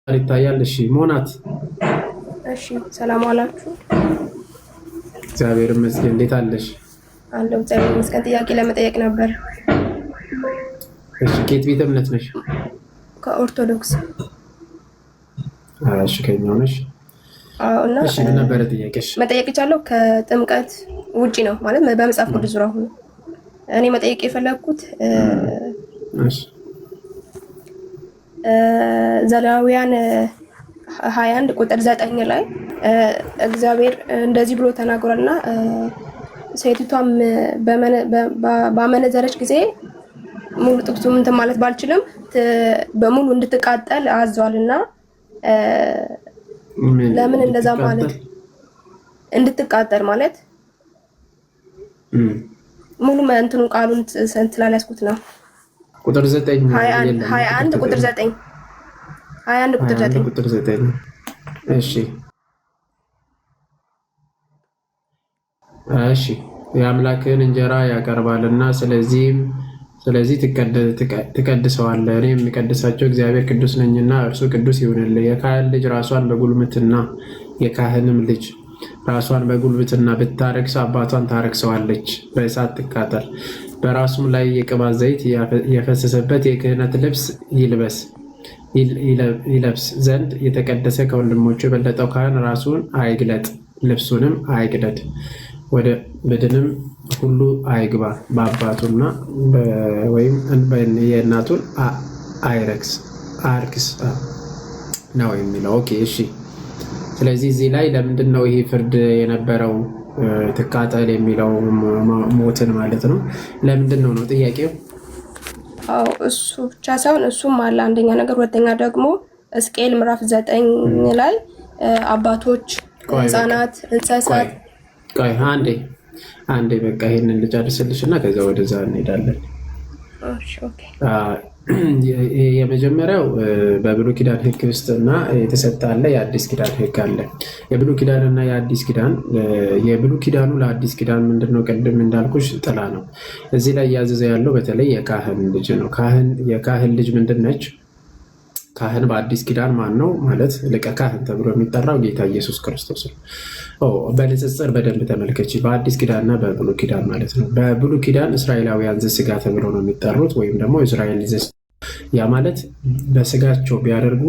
ይታያል። እሺ ሞናት፣ እሺ ሰላም አላችሁ? እግዚአብሔር ይመስገን። እንዴት አለሽ? አለሁ እግዚአብሔር ይመስገን። ጥያቄ ለመጠየቅ ነበር። እሺ ከየት ቤተ እምነት ነሽ? ከኦርቶዶክስ። እሺ ከኛው ነሽ? እና እሺ ምን ነበር ጥያቄሽ? መጠየቅ ይቻላል? ከጥምቀት ውጪ ነው ማለት በመጽሐፍ ቅዱስ ዙሪያ ሆኖ እኔ መጠየቅ የፈለኩት እሺ ዘሌዋውያን 21 ቁጥር 9 ላይ እግዚአብሔር እንደዚህ ብሎ ተናግሯልና ሴቲቷም ባመነዘረች ጊዜ ሙሉ ጥቅሱም እንትን ማለት ባልችልም በሙሉ እንድትቃጠል አዟልና ለምን እንደዛ ማለት እንድትቃጠል ማለት ሙሉ እንትኑ ቃሉን ስላልያዝኩት ነው። ቁጥር 9 21 ቁጥር 9 21 ቁጥር 9 እሺ እሺ የአምላክህን እንጀራ ያቀርባልና ስለዚህ ትቀድሰዋለህ። እኔ የምቀድሳቸው እግዚአብሔር ቅዱስ ነኝና እርሱ ቅዱስ ይሁንልህ። የካህን ልጅ ራሷን በጉልምትና የካህንም ልጅ ራሷን በጉልምትና ብታረክስ አባቷን ታረክሰዋለች፣ በእሳት ትቃጠል። በራሱም ላይ የቅባት ዘይት የፈሰሰበት የክህነት ልብስ ይለብስ ዘንድ የተቀደሰ ከወንድሞቹ የበለጠው ካህን ራሱን አይግለጥ፣ ልብሱንም አይቅደድ፣ ወደ በድንም ሁሉ አይግባ፣ በአባቱና ወይም የእናቱን አርክስ ነው የሚለው። ኦኬ እሺ። ስለዚህ እዚህ ላይ ለምንድን ነው ይሄ ፍርድ የነበረው? ትቃጠል የሚለው ሞትን ማለት ነው። ለምንድን ነው ጥያቄው? አዎ እሱ ብቻ ሳይሆን እሱም አለ አንደኛ ነገር፣ ሁለተኛ ደግሞ ሕዝቅኤል ምዕራፍ 9 ላይ አባቶች፣ ህፃናት፣ እንስሳት ቆይ አንዴ በቃ ይሄንን ልጨርስልሽ እና ከዛ ወደዛ እንሄዳለን። የመጀመሪያው በብሉይ ኪዳን ሕግ ውስጥና የተሰጠ አለ፣ የአዲስ ኪዳን ሕግ አለ። የብሉይ ኪዳን እና የአዲስ ኪዳን የብሉይ ኪዳኑ ለአዲስ ኪዳን ምንድነው? ቅድም እንዳልኩሽ ጥላ ነው። እዚህ ላይ እያዘዘ ያለው በተለይ የካህን ልጅ ነው። የካህን ልጅ ምንድን ነች? ካህን በአዲስ ኪዳን ማን ነው ማለት ሊቀ ካህን ተብሎ የሚጠራው ጌታ ኢየሱስ ክርስቶስ ነው። በንጽጽር በደንብ ተመልከች፣ በአዲስ ኪዳን እና በብሉይ ኪዳን ማለት ነው። በብሉይ ኪዳን እስራኤላውያን ዘሥጋ ተብሎ ነው የሚጠሩት፣ ወይም ደግሞ እስራኤል ያ ማለት በስጋቸው ቢያደርጉ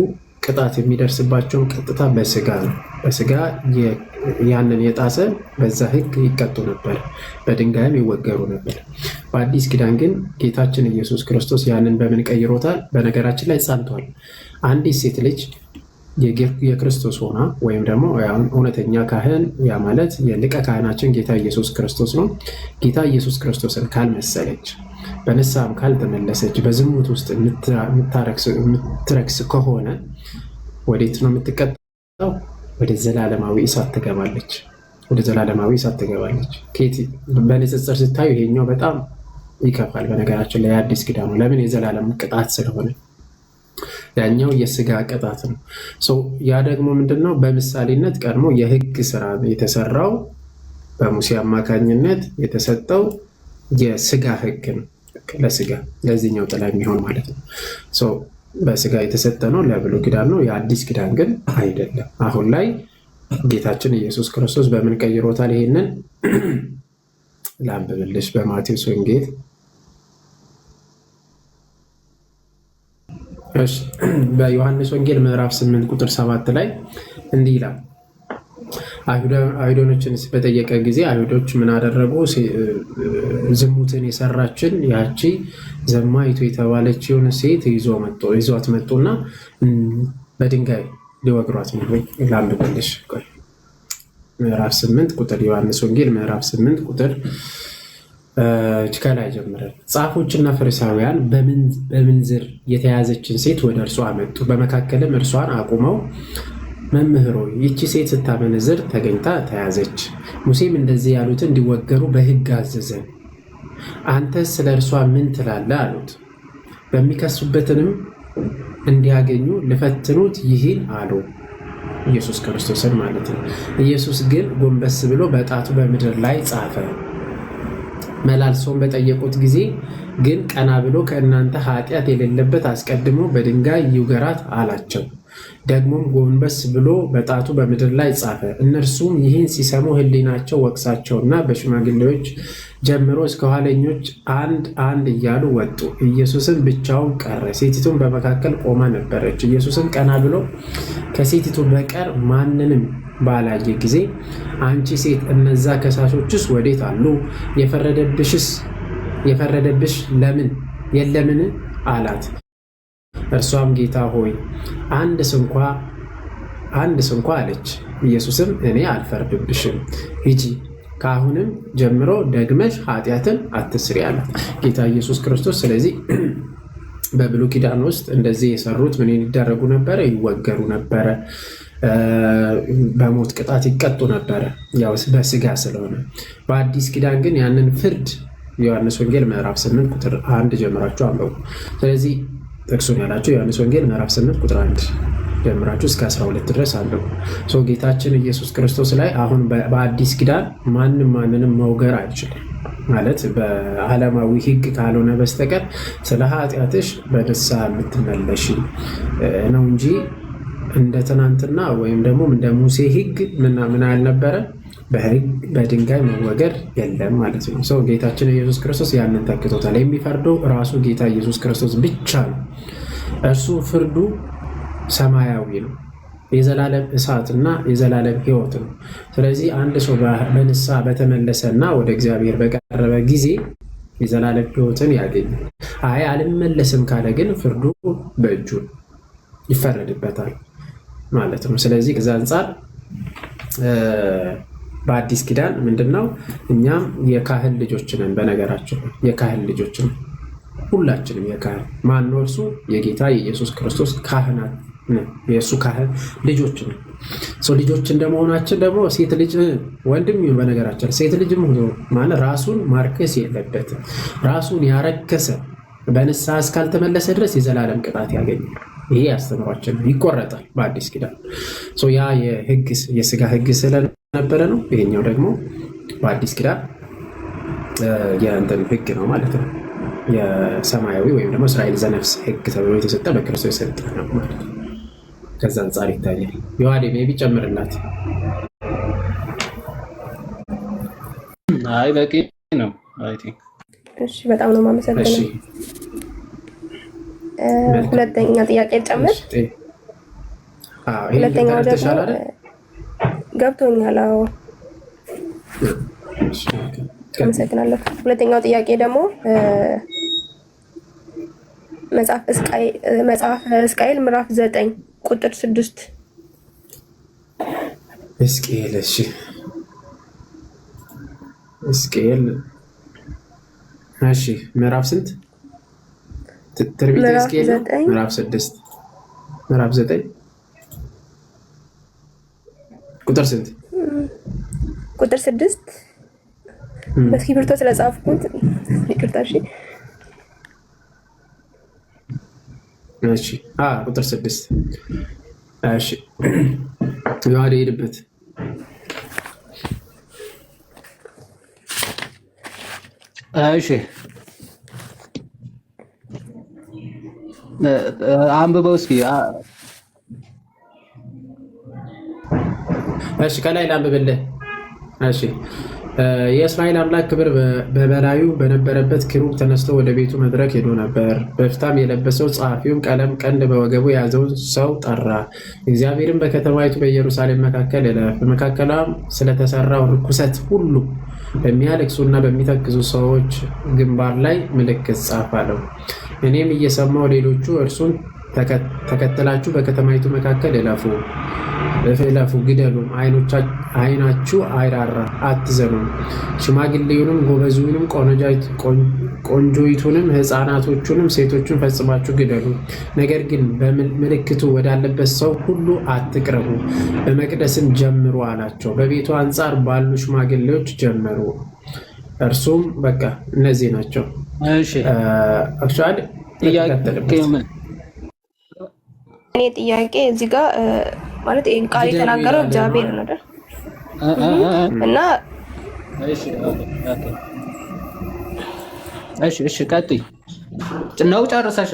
ቅጣት የሚደርስባቸውን ቀጥታ በስጋ ነው። በስጋ ያንን የጣሰ በዛ ህግ ይቀጡ ነበር፣ በድንጋይም ይወገሩ ነበር። በአዲስ ኪዳን ግን ጌታችን ኢየሱስ ክርስቶስ ያንን በምን ቀይሮታል? በነገራችን ላይ ጸንቷል። አንዲት ሴት ልጅ የክርስቶስ ሆና ወይም ደግሞ እውነተኛ ካህን ያ ማለት የሊቀ ካህናችን ጌታ ኢየሱስ ክርስቶስ ነው። ጌታ ኢየሱስ ክርስቶስን ካልመሰለች፣ በንስሐም ካልተመለሰች፣ በዝሙት ውስጥ የምትረክስ ከሆነ ወዴት ነው የምትቀጣው? ወደ ዘላለማዊ እሳት ትገባለች። በንጽጽር ስታዩ ይሄኛው በጣም ይከፋል። በነገራችን ላይ የአዲስ ኪዳኑ ለምን? የዘላለም ቅጣት ስለሆነ፣ ያኛው የስጋ ቅጣት ነው። ያ ደግሞ ምንድነው? በምሳሌነት ቀድሞ የህግ ስራ የተሰራው በሙሴ አማካኝነት የተሰጠው የስጋ ህግ ነው። ለስጋ ለዚህኛው ጥላ የሚሆን ማለት ነው። በስጋ የተሰጠ ነው፣ ለብሉይ ኪዳን ነው። የአዲስ ኪዳን ግን አይደለም። አሁን ላይ ጌታችን ኢየሱስ ክርስቶስ በምን ቀይሮታል? ይሄንን ላንብብልሽ። በማቴዎስ ወንጌል በዮሐንስ ወንጌል ምዕራፍ 8 ቁጥር 7 ላይ እንዲህ ይላል። አይሁዶችን በጠየቀ ጊዜ አይሁዶች ምን አደረጉ? ዝሙትን የሰራችን ያቺ ዘማይቱ የተባለችውን ሴት ይዟት መጡና በድንጋይ ሊወግሯት ነው። ላንብብልሽ። ምዕራፍ 8 ቁጥር ዮሐንስ ወንጌል ምዕራፍ 8 ቁጥር ከላይ ጀምረን፣ ጻፎችና ፈሪሳውያን በምንዝር የተያዘችን ሴት ወደ እርሱ አመጡ። በመካከልም እርሷን አቁመው መምህሮ ይቺ ሴት ስታመነዝር ተገኝታ ተያዘች። ሙሴም እንደዚህ ያሉትን እንዲወገሩ በሕግ አዘዘ። አንተስ ስለ እርሷ ምን ትላለህ? አሉት። በሚከሱበትንም እንዲያገኙ ልፈትኑት ይህን አሉ። ኢየሱስ ክርስቶስን ማለት ነው። ኢየሱስ ግን ጎንበስ ብሎ በጣቱ በምድር ላይ ጻፈ። መላልሰውን በጠየቁት ጊዜ ግን ቀና ብሎ ከእናንተ ኃጢአት የሌለበት አስቀድሞ በድንጋይ ይውገራት አላቸው። ደግሞም ጎንበስ ብሎ በጣቱ በምድር ላይ ጻፈ። እነርሱም ይህን ሲሰሙ ሕሊናቸው ወቅሳቸውና በሽማግሌዎች ጀምሮ እስከ ኋለኞች አንድ አንድ እያሉ ወጡ። ኢየሱስም ብቻውን ቀረ፣ ሴቲቱም በመካከል ቆማ ነበረች። ኢየሱስም ቀና ብሎ ከሴቲቱ በቀር ማንንም ባላየ ጊዜ አንቺ ሴት እነዛ ከሳሾችስ ወዴት አሉ? የፈረደብሽ ለምን የለምን? አላት። እርሷም ጌታ ሆይ አንድ ስንኳ አለች። ኢየሱስም እኔ አልፈርድብሽም፣ ሂጂ፣ ከአሁንም ጀምሮ ደግመሽ ኃጢአትን አትስሪ አላት። ጌታ ኢየሱስ ክርስቶስ ስለዚህ በብሉይ ኪዳን ውስጥ እንደዚህ የሰሩት ምን ይደረጉ ነበረ? ይወገሩ ነበረ፣ በሞት ቅጣት ይቀጡ ነበረ፣ ያው በስጋ ስለሆነ። በአዲስ ኪዳን ግን ያንን ፍርድ ዮሐንስ ወንጌል ምዕራፍ 8 ቁጥር 1 ጀምራችሁ አንበቡ። ስለዚህ ጥቅሱን ያላችሁ ዮሐንስ ወንጌል ምዕራፍ 8 ቁጥር 1 ጀምራችሁ እስከ 12 ድረስ አንበቡ። ጌታችን ኢየሱስ ክርስቶስ ላይ አሁን በአዲስ ኪዳን ማንንም መውገር አይችልም ማለት በዓለማዊ ሕግ ካልሆነ በስተቀር ስለ ኃጢአትሽ በንስሐ የምትመለሽ ነው እንጂ እንደ ትናንትና ወይም ደግሞ እንደ ሙሴ ሕግ ምን አልነበረ በድንጋይ መወገር የለም ማለት ነው። ጌታችን ኢየሱስ ክርስቶስ ያንን ተክቶታል። የሚፈርደው ራሱ ጌታ ኢየሱስ ክርስቶስ ብቻ ነው። እርሱ ፍርዱ ሰማያዊ ነው፣ የዘላለም እሳትና የዘላለም ሕይወት ነው። ስለዚህ አንድ ሰው በንስሐ በተመለሰና ወደ እግዚአብሔር በቀረበ ጊዜ የዘላለም ሕይወትን ያገኛል። አይ አልመለስም ካለ ግን ፍርዱ በእጁ ይፈረድበታል ማለት ነው። ስለዚህ ከዛ አንጻር በአዲስ ኪዳን ምንድነው? እኛም የካህን ልጆች ነን። በነገራችን የካህን ልጆች ነን ሁላችንም። የካህን ማነው? እርሱ የጌታ የኢየሱስ ክርስቶስ ካህናት ነን። የእሱ ካህን ልጆች ነን። ልጆች እንደመሆናችን ደግሞ ሴት ልጅ ወንድም ይሁን በነገራችን ሴት ልጅም ማለት ራሱን ማርከስ የለበትም። ራሱን ያረከሰ በንስሐ እስካልተመለሰ ድረስ የዘላለም ቅጣት ያገኛል። ይሄ አስተምሯችን ይቆረጣል በአዲስ ኪዳን። ያ የስጋ ሕግ ስለነበረ ነው። ይሄኛው ደግሞ በአዲስ ኪዳን የእንትን ሕግ ነው ማለት ነው። የሰማያዊ ወይም ደግሞ እስራኤል ዘነፍስ ሕግ ተብሎ የተሰጠ በክርስቶስ የሰጠ ነው ማለት ነው። ከዛ አንጻር ይታያል። ዮሐዴ ሜቢ ጨምርላት። አይ በቂ ነው። እሺ፣ በጣም ነው የማመሰግነው። ሁለተኛ ጥያቄ ጨምር። ሁለተኛው ደግሞ ገብቶኛል። አዎ አመሰግናለሁ። ሁለተኛው ጥያቄ ደግሞ መጽሐፈ ሕዝቅኤል ምዕራፍ 9 ቁጥር 6 ሕዝቅኤል። እሺ ሕዝቅኤል እሺ ምዕራፍ ስንት? ትንቢተ ሕዝቅኤል ምዕራፍ 6 ምዕራፍ 9 ቁጥር ስንት? ቁጥር 6 በስክሪፕቶ ስለጻፍኩት ይቅርታ። እሺ ቁጥር 6 እሺ ዮሐዴ ሄድበት። እሺ አንብበው እስኪ። እሺ ከላይ ላንብብልህ። እሺ የእስራኤል አምላክ ክብር በበላዩ በነበረበት ኪሩብ ተነስቶ ወደ ቤቱ መድረክ ሄዶ ነበር። በፍታም የለበሰው ጸሐፊውም ቀለም ቀንድ በወገቡ የያዘውን ሰው ጠራ። እግዚአብሔርም በከተማይቱ በኢየሩሳሌም መካከል እለፍ፣ በመካከሏም ስለተሰራው ርኩሰት ሁሉ በሚያለቅሱና በሚተክዙ ሰዎች ግንባር ላይ ምልክት ጻፍ አለው። እኔም እየሰማሁ ሌሎቹ እርሱን ተከትላችሁ በከተማይቱ መካከል እለፉ፣ ግደሉም፣ ዓይናችሁ አይራራ፣ አትዘኑም። ሽማግሌውንም፣ ጎበዙንም፣ ቆንጆይቱንም፣ ሕፃናቶቹንም፣ ሴቶቹን ፈጽማችሁ ግደሉ። ነገር ግን ምልክቱ ወዳለበት ሰው ሁሉ አትቅረቡ፣ በመቅደስም ጀምሩ አላቸው። በቤቱ አንጻር ባሉ ሽማግሌዎች ጀመሩ። እርሱም በቃ እነዚህ ናቸው። እኔ ጥያቄ እዚህ ጋር ማለት ይሄን ቃል የተናገረው እግዚአብሔር ነው አይደል? እና እሺ ቀጥይ ነው ጨርሰሽ።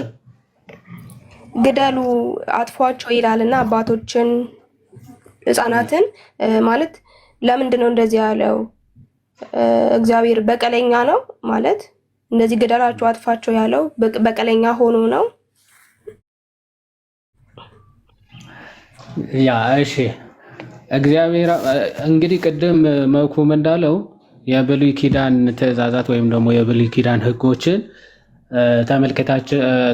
ግደሉ አጥፏቸው ይላልና አባቶችን ህፃናትን ማለት ለምንድን ነው እንደዚህ ያለው? እግዚአብሔር በቀለኛ ነው ማለት እንደዚህ ግደላቸው አጥፋቸው ያለው በቀለኛ ሆኖ ነው? ያ እሺ፣ እግዚአብሔር እንግዲህ ቅድም መኩም እንዳለው የብሉይ ኪዳን ትእዛዛት ወይም ደግሞ የብሉይ ኪዳን ህጎችን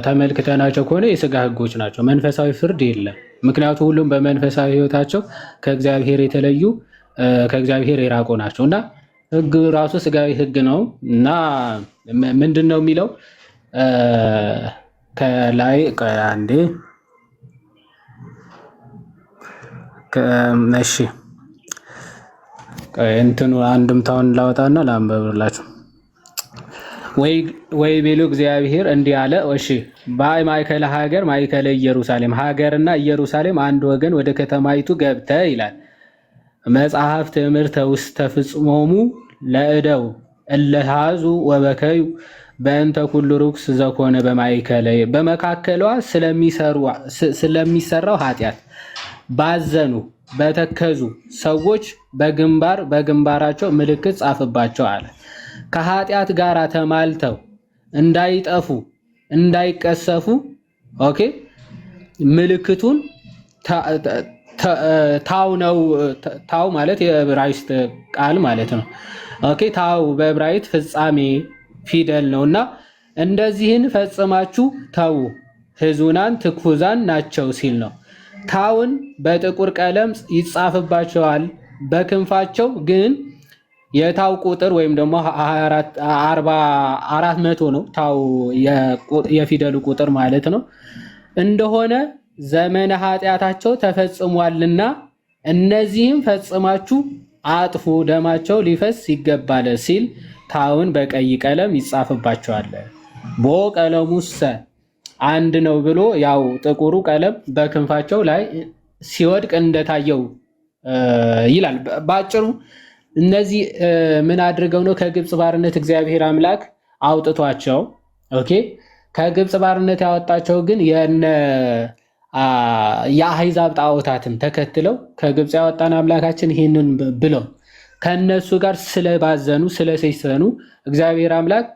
ተመልክተናቸው ከሆነ የስጋ ህጎች ናቸው። መንፈሳዊ ፍርድ የለም። ምክንያቱም ሁሉም በመንፈሳዊ ህይወታቸው ከእግዚአብሔር የተለዩ ከእግዚአብሔር የራቁ ናቸው እና ህግ ራሱ ስጋዊ ህግ ነው እና ምንድን ነው የሚለው ከላይ አንዴ እሺ እንትኑ አንድምታውን ላወጣና ላንበብላችሁ። ወይ ቤሉ እግዚአብሔር እንዲህ አለ። እሺ በማእከለ ሀገር ማእከለ ኢየሩሳሌም ሀገርና ኢየሩሳሌም አንድ ወገን ወደ ከተማይቱ ገብተ ይላል መጽሐፍ ትምህርተ ውስጥ ተፍጽሞሙ ለእደው እለሃዙ ወበከዩ በእንተ ኩሉ ርኩስ ዘኮነ በማእከለ በመካከሏ ስለሚሰራው ኃጢአት ባዘኑ በተከዙ ሰዎች በግንባራቸው ምልክት ጻፍባቸው አለ። ከኃጢአት ጋር ተማልተው እንዳይጠፉ እንዳይቀሰፉ ኦኬ ምልክቱን ታው ነው። ታው ማለት የዕብራይስጥ ቃል ማለት ነው። ኦኬ ታው በዕብራይስጥ ፍጻሜ ፊደል ነውና እንደዚህን ፈጽማችሁ ተው ሕዙናን ትኩዛን ናቸው ሲል ነው። ታውን በጥቁር ቀለም ይጻፍባቸዋል። በክንፋቸው ግን የታው ቁጥር ወይም ደግሞ 400 ነው። ታው የፊደሉ ቁጥር ማለት ነው እንደሆነ ዘመነ ኃጢአታቸው ተፈጽሟልና እነዚህም ፈጽማችሁ አጥፉ ደማቸው ሊፈስ ይገባል ሲል ታውን በቀይ ቀለም ይጻፍባቸዋል። ቦ ቀለሙሰ አንድ ነው ብሎ ያው ጥቁሩ ቀለም በክንፋቸው ላይ ሲወድቅ እንደታየው ይላል። ባጭሩ እነዚህ ምን አድርገው ነው ከግብፅ ባርነት እግዚአብሔር አምላክ አውጥቷቸው? ኦኬ ከግብፅ ባርነት ያወጣቸው ግን የአሕዛብ ጣዖታትን ተከትለው ከግብፅ ያወጣን አምላካችን ይህንን ብለው ከነሱ ጋር ስለባዘኑ ስለሰይሰኑ እግዚአብሔር አምላክ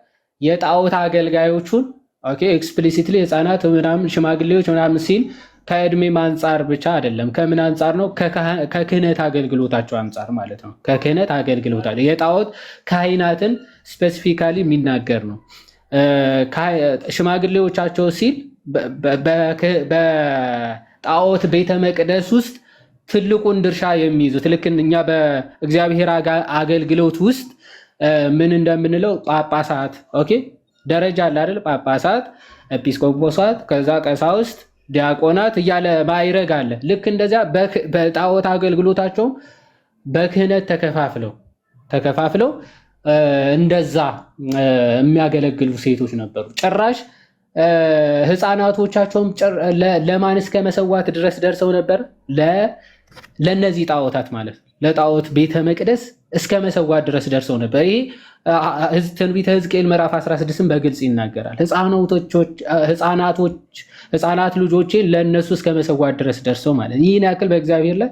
የጣዖት አገልጋዮቹን ኦኬ ኤክስፕሊሲትሊ ህፃናት ምናምን ሽማግሌዎች ምናምን ሲል ከእድሜም አንጻር ብቻ አይደለም። ከምን አንጻር ነው? ከክህነት አገልግሎታቸው አንጻር ማለት ነው። ከክህነት አገልግሎታቸው የጣዖት ካህናትን ስፔሲፊካሊ የሚናገር ነው። ሽማግሌዎቻቸው ሲል በጣዖት ቤተ መቅደስ ውስጥ ትልቁን ድርሻ የሚይዙት ልክ እኛ በእግዚአብሔር አገልግሎት ውስጥ ምን እንደምንለው ጳጳሳት ኦኬ ደረጃ አለ አይደል? ጳጳሳት፣ ኤጲስቆጶሳት፣ ከዛ ቀሳውስት፣ ዲያቆናት እያለ ማዕረግ አለ። ልክ እንደዚያ በጣዖት አገልግሎታቸው በክህነት ተከፋፍለው እንደዛ የሚያገለግሉ ሴቶች ነበሩ። ጭራሽ ህፃናቶቻቸውም ለማን እስከ መሰዋት ድረስ ደርሰው ነበር። ለነዚህ ጣዖታት ማለት ለጣዖት ቤተ መቅደስ እስከ መሰዋት ድረስ ደርሰው ነበር። ይሄ ትንቢተ ሕዝቅኤል ምዕራፍ 16ን በግልጽ ይናገራል። ህፃናት ልጆቼ ለእነሱ እስከ መሰዋት ድረስ ደርሰው ማለት ይህን ያክል በእግዚአብሔር ላይ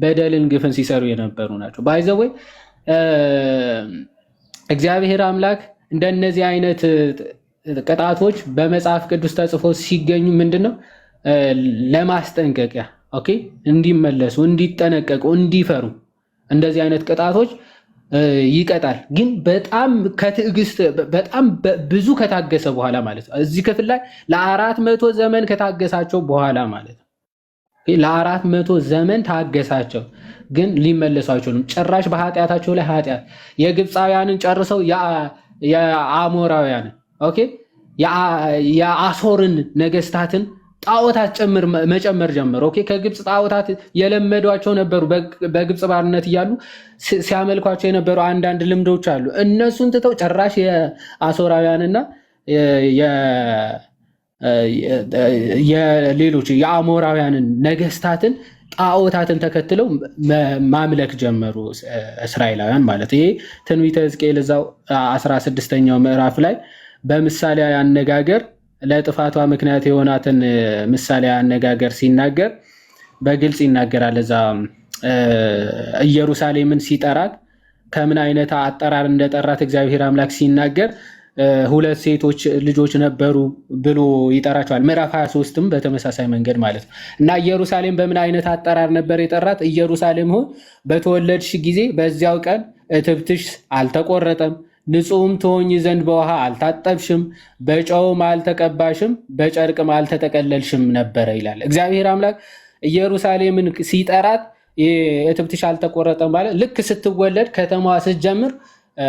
በደልን ግፍን ሲሰሩ የነበሩ ናቸው። ባይዘወይ እግዚአብሔር አምላክ እንደነዚህ አይነት ቅጣቶች በመጽሐፍ ቅዱስ ተጽፎ ሲገኙ ምንድነው ለማስጠንቀቂያ ኦኬ እንዲመለሱ፣ እንዲጠነቀቁ፣ እንዲፈሩ እንደዚህ አይነት ቅጣቶች ይቀጣል። ግን በጣም ከትዕግስት በጣም ብዙ ከታገሰ በኋላ ማለት ነው። እዚህ ክፍል ላይ ለ400 ዘመን ከታገሳቸው በኋላ ማለት ነው። ለ400 ዘመን ታገሳቸው፣ ግን ሊመለሱ አይችሉም። ጭራሽ በኃጢአታቸው ላይ ኃጢአት የግብፃውያንን ጨርሰው የአሞራውያንን ኦኬ የአሶርን ነገስታትን ጣዖታት መጨመር ጀመሩ። ኦኬ ከግብፅ ጣዖታት የለመዷቸው ነበሩ። በግብፅ ባርነት እያሉ ሲያመልኳቸው የነበሩ አንዳንድ ልምዶች አሉ። እነሱን ትተው ጭራሽ የአሶራውያንና የሌሎች የአሞራውያንን ነገስታትን ጣዖታትን ተከትለው ማምለክ ጀመሩ እስራኤላውያን ማለት። ይሄ ትንቢተ ሕዝቅኤል እዛው 16ኛው ምዕራፍ ላይ በምሳሌያዊ አነጋገር ለጥፋቷ ምክንያት የሆናትን ምሳሌ አነጋገር ሲናገር በግልጽ ይናገራል። እዛ ኢየሩሳሌምን ሲጠራት ከምን አይነት አጠራር እንደጠራት እግዚአብሔር አምላክ ሲናገር ሁለት ሴቶች ልጆች ነበሩ ብሎ ይጠራቸዋል። ምዕራፍ 23ም በተመሳሳይ መንገድ ማለት ነው። እና ኢየሩሳሌም በምን አይነት አጠራር ነበር የጠራት? ኢየሩሳሌም ሆይ በተወለድሽ ጊዜ በዚያው ቀን እትብትሽ አልተቆረጠም፣ ንጹሕም ትሆኚ ዘንድ በውሃ አልታጠብሽም፣ በጨውም አልተቀባሽም፣ በጨርቅም አልተጠቀለልሽም ነበረ ይላል። እግዚአብሔር አምላክ ኢየሩሳሌምን ሲጠራት እትብትሽ አልተቆረጠም ማለት ልክ ስትወለድ ከተማዋ ስትጀምር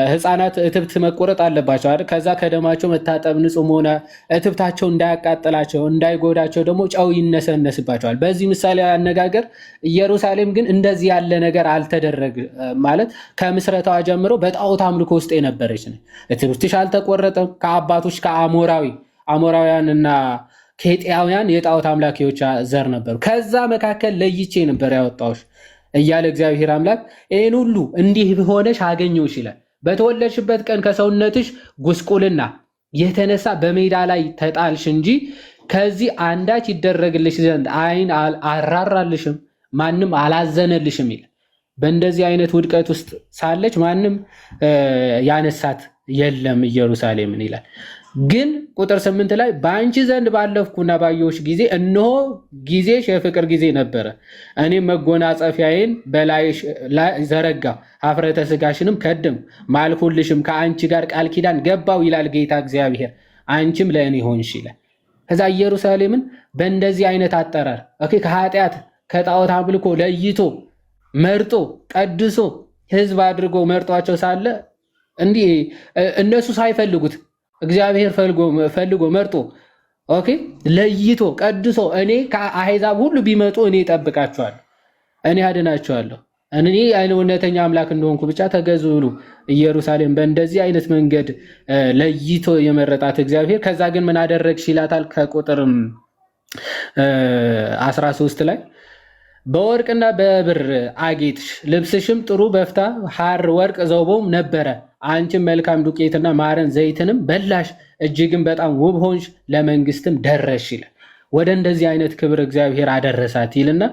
ህፃናት እትብት መቆረጥ አለባቸው አይደል? ከዛ ከደማቸው መታጠብ ንጹህ መሆነ እትብታቸው እንዳያቃጥላቸው እንዳይጎዳቸው ደግሞ ጨው ይነሰነስባቸዋል። በዚህ ምሳሌ አነጋገር ኢየሩሳሌም ግን እንደዚህ ያለ ነገር አልተደረገ ማለት ከምስረታዋ ጀምሮ በጣዖት አምልኮ ውስጥ የነበረች ነው። እትብትሽ አልተቆረጠም። ከአባቶች ከአሞራውያንና ኬጢያውያን የጣዖት አምላኪዎች ዘር ነበሩ። ከዛ መካከል ለይቼ ነበር ያወጣሁሽ እያለ እግዚአብሔር አምላክ ይህን ሁሉ እንዲህ ሆነሽ አገኘሁሽ ይላል። በተወለድሽበት ቀን ከሰውነትሽ ጉስቁልና የተነሳ በሜዳ ላይ ተጣልሽ እንጂ ከዚህ አንዳች ይደረግልሽ ዘንድ ዓይን አራራልሽም፣ ማንም አላዘነልሽም ይላል። በእንደዚህ አይነት ውድቀት ውስጥ ሳለች ማንም ያነሳት የለም ኢየሩሳሌምን ይላል። ግን ቁጥር 8 ላይ በአንቺ ዘንድ ባለፍኩና ባየሁሽ ጊዜ እነሆ ጊዜሽ የፍቅር ጊዜ ነበረ፣ እኔም መጎናጸፊያዬን በላይሽ ላይ ዘረጋ፣ ኀፍረተ ሥጋሽንም ከደም ማልኩልሽም፣ ከአንቺ ጋር ቃል ኪዳን ገባው ይላል ጌታ እግዚአብሔር፣ አንቺም ለእኔ ሆንሽ ይላል። ከዛ ኢየሩሳሌምን በእንደዚህ አይነት አጠራር ከኃጢአት ከጣዖት አምልኮ ለይቶ መርጦ ቀድሶ ሕዝብ አድርጎ መርጧቸው ሳለ እንዲህ እነሱ ሳይፈልጉት እግዚአብሔር ፈልጎ መርጦ ለይቶ ቀድሶ እኔ ከአሕዛብ ሁሉ ቢመጡ እኔ እጠብቃቸዋለሁ፣ እኔ አድናቸዋለሁ፣ እኔ እውነተኛ አምላክ እንደሆንኩ ብቻ ተገዙ ብሉ። ኢየሩሳሌም በእንደዚህ አይነት መንገድ ለይቶ የመረጣት እግዚአብሔር ከዛ ግን ምን አደረግሽ ይላታል። ከቁጥር 13 ላይ በወርቅና በብር አጌጥሽ፣ ልብስሽም ጥሩ በፍታ ሐር ወርቅ ዘውቦም ነበረ፣ አንቺም መልካም ዱቄትና ማርን ዘይትንም በላሽ፣ እጅግም በጣም ውብ ሆንሽ፣ ለመንግስትም ደረሽ ይላል። ወደ እንደዚህ አይነት ክብር እግዚአብሔር አደረሳት ይልና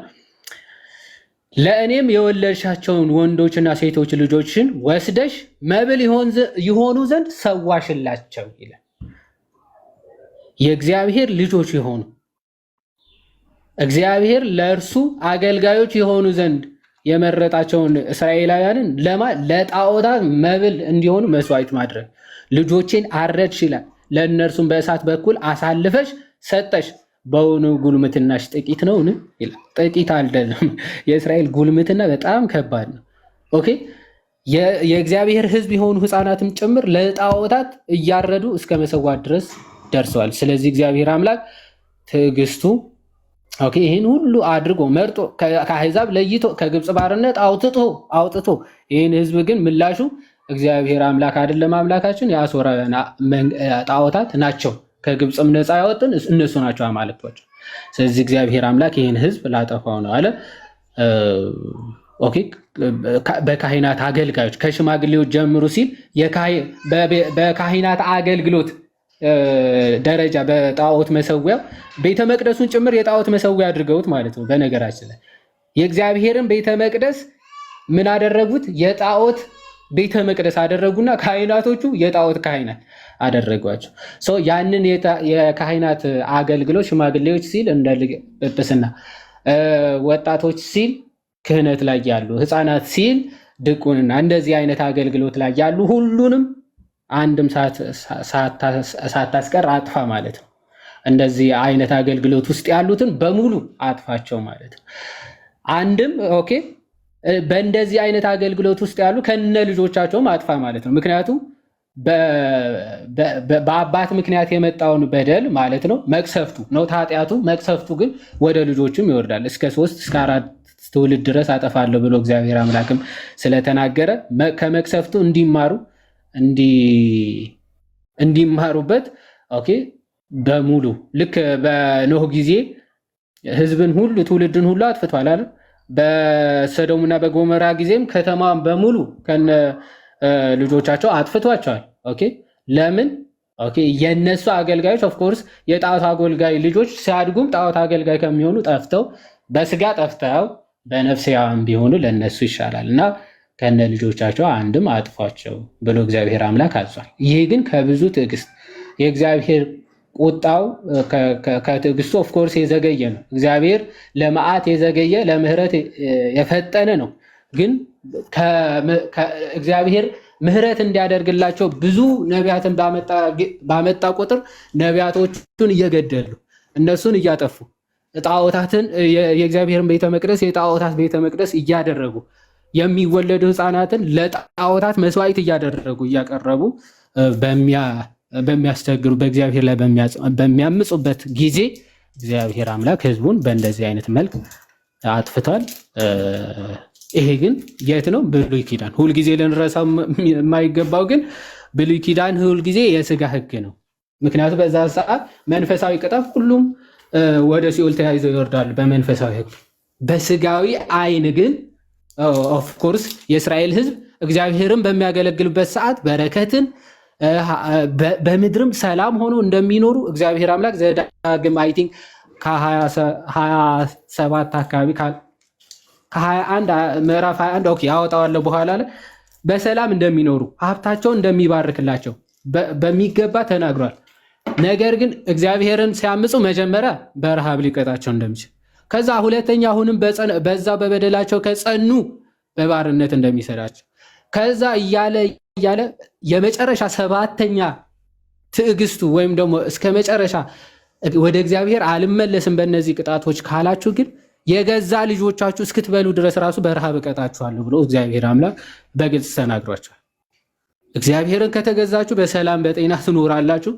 ለእኔም የወለድሻቸውን ወንዶችና ሴቶች ልጆችን ወስደሽ መብል ይሆኑ ዘንድ ሰዋሽላቸው ይላል። የእግዚአብሔር ልጆች የሆኑ እግዚአብሔር ለእርሱ አገልጋዮች የሆኑ ዘንድ የመረጣቸውን እስራኤላውያንን ለጣዖታት መብል እንዲሆኑ መስዋዕት ማድረግ ልጆቼን አረድሽ ይላል። ለእነርሱም በእሳት በኩል አሳልፈሽ ሰጠሽ። በውኑ ጉልምትናሽ ጥቂት ነውን? ይላል። ጥቂት አይደለም። የእስራኤል ጉልምትና በጣም ከባድ ነው። የእግዚአብሔር ሕዝብ የሆኑ ሕፃናትም ጭምር ለጣዖታት እያረዱ እስከ መሰዋት ድረስ ደርሰዋል። ስለዚህ እግዚአብሔር አምላክ ትዕግስቱ ይህን ሁሉ አድርጎ መርጦ ከአሕዛብ ለይቶ ከግብፅ ባርነት አውጥቶ ይህን ሕዝብ ግን ምላሹ እግዚአብሔር አምላክ አይደለም። አምላካችን የአሦራውያን ጣዖታት ናቸው። ከግብፅም ነፃ ያወጥን እነሱ ናቸው አማልክቶች። ስለዚህ እግዚአብሔር አምላክ ይህን ሕዝብ ላጠፋው ነው አለ። በካህናት አገልጋዮች ከሽማግሌዎች ጀምሩ ሲል በካህናት አገልግሎት ደረጃ በጣዖት መሰዊያ ቤተ መቅደሱን ጭምር የጣዖት መሰዊያ አድርገውት ማለት ነው። በነገራችን ላይ የእግዚአብሔርን ቤተ መቅደስ ምን አደረጉት? የጣዖት ቤተ መቅደስ አደረጉና ካህናቶቹ የጣዖት ካህናት አደረጓቸው። ያንን የካህናት አገልግሎት ሽማግሌዎች ሲል እንደ ጵጵስና፣ ወጣቶች ሲል ክህነት ላይ ያሉ፣ ሕፃናት ሲል ድቁንና፣ እንደዚህ አይነት አገልግሎት ላይ ያሉ ሁሉንም አንድም ሳታስቀር አጥፋ ማለት ነው። እንደዚህ አይነት አገልግሎት ውስጥ ያሉትን በሙሉ አጥፋቸው ማለት ነው። አንድም በእንደዚህ አይነት አገልግሎት ውስጥ ያሉ ከነ ልጆቻቸውም አጥፋ ማለት ነው። ምክንያቱም በአባት ምክንያት የመጣውን በደል ማለት ነው መቅሰፍቱ ነው ኃጢአቱ። መቅሰፍቱ ግን ወደ ልጆችም ይወርዳል። እስከ 3 እስከ 4 ትውልድ ድረስ አጠፋለሁ ብሎ እግዚአብሔር አምላክም ስለተናገረ ከመቅሰፍቱ እንዲማሩበት በሙሉ ልክ በኖህ ጊዜ ሕዝብን ሁሉ ትውልድን ሁሉ አጥፍቷል አይደል? በሰዶምና በጎመራ ጊዜም ከተማን በሙሉ ከነ ልጆቻቸው አጥፍቷቸዋል። ለምን? ኦኬ የነሱ አገልጋዮች ኦፍ ኮርስ የጣዖት አገልጋይ ልጆች ሲያድጉም ጣዖት አገልጋይ ከሚሆኑ ጠፍተው በስጋ ጠፍተው በነፍስያም ቢሆኑ ለነሱ ይሻላል እና ከነ ልጆቻቸው አንድም አጥፏቸው ብሎ እግዚአብሔር አምላክ አዟል። ይሄ ግን ከብዙ ትዕግስት የእግዚአብሔር ቁጣው ከትዕግስቱ ኦፍ ኮርስ የዘገየ ነው። እግዚአብሔር ለመዓት የዘገየ ለምህረት የፈጠነ ነው። ግን እግዚአብሔር ምህረት እንዲያደርግላቸው ብዙ ነቢያትን ባመጣ ቁጥር ነቢያቶቹን እየገደሉ እነሱን እያጠፉ ጣዖታትን የእግዚአብሔርን ቤተ መቅደስ የጣዖታት ቤተ መቅደስ እያደረጉ የሚወለዱ ህፃናትን ለጣዖታት መስዋዕት እያደረጉ እያቀረቡ በሚያስቸግሩ በእግዚአብሔር ላይ በሚያምፁበት ጊዜ እግዚአብሔር አምላክ ህዝቡን በእንደዚህ አይነት መልክ አጥፍቷል። ይሄ ግን የት ነው? ብሉይ ኪዳን። ሁልጊዜ ልንረሳው የማይገባው ግን ብሉይ ኪዳን ሁልጊዜ የስጋ ህግ ነው። ምክንያቱም በዛ ሰዓት መንፈሳዊ ቅጣት ሁሉም ወደ ሲኦል ተያይዘው ይወርዳሉ በመንፈሳዊ ህግ። በስጋዊ አይን ግን ኦፍኮርስ የእስራኤል ህዝብ እግዚአብሔርን በሚያገለግልበት ሰዓት በረከትን በምድርም ሰላም ሆኖ እንደሚኖሩ እግዚአብሔር አምላክ ዘዳግም አይ ቲንክ ከ27 አካባቢ ከ21 ምዕራፍ 21 ኦኬ ያወጣዋለሁ በኋላ ላይ በሰላም እንደሚኖሩ ሀብታቸውን እንደሚባርክላቸው በሚገባ ተናግሯል። ነገር ግን እግዚአብሔርን ሲያምፁ መጀመሪያ በረሃብ ሊቀጣቸው እንደሚችል ከዛ ሁለተኛ አሁንም በዛ በበደላቸው ከጸኑ በባርነት እንደሚሰዳቸው ከዛ እያለ የመጨረሻ ሰባተኛ ትዕግስቱ ወይም ደግሞ እስከ መጨረሻ ወደ እግዚአብሔር አልመለስም በእነዚህ ቅጣቶች ካላችሁ ግን የገዛ ልጆቻችሁ እስክትበሉ ድረስ ራሱ በረሃብ እቀጣችኋለሁ ብሎ እግዚአብሔር አምላክ በግልጽ ተናግሯቸዋል። እግዚአብሔርን ከተገዛችሁ በሰላም በጤና ትኖራላችሁ፣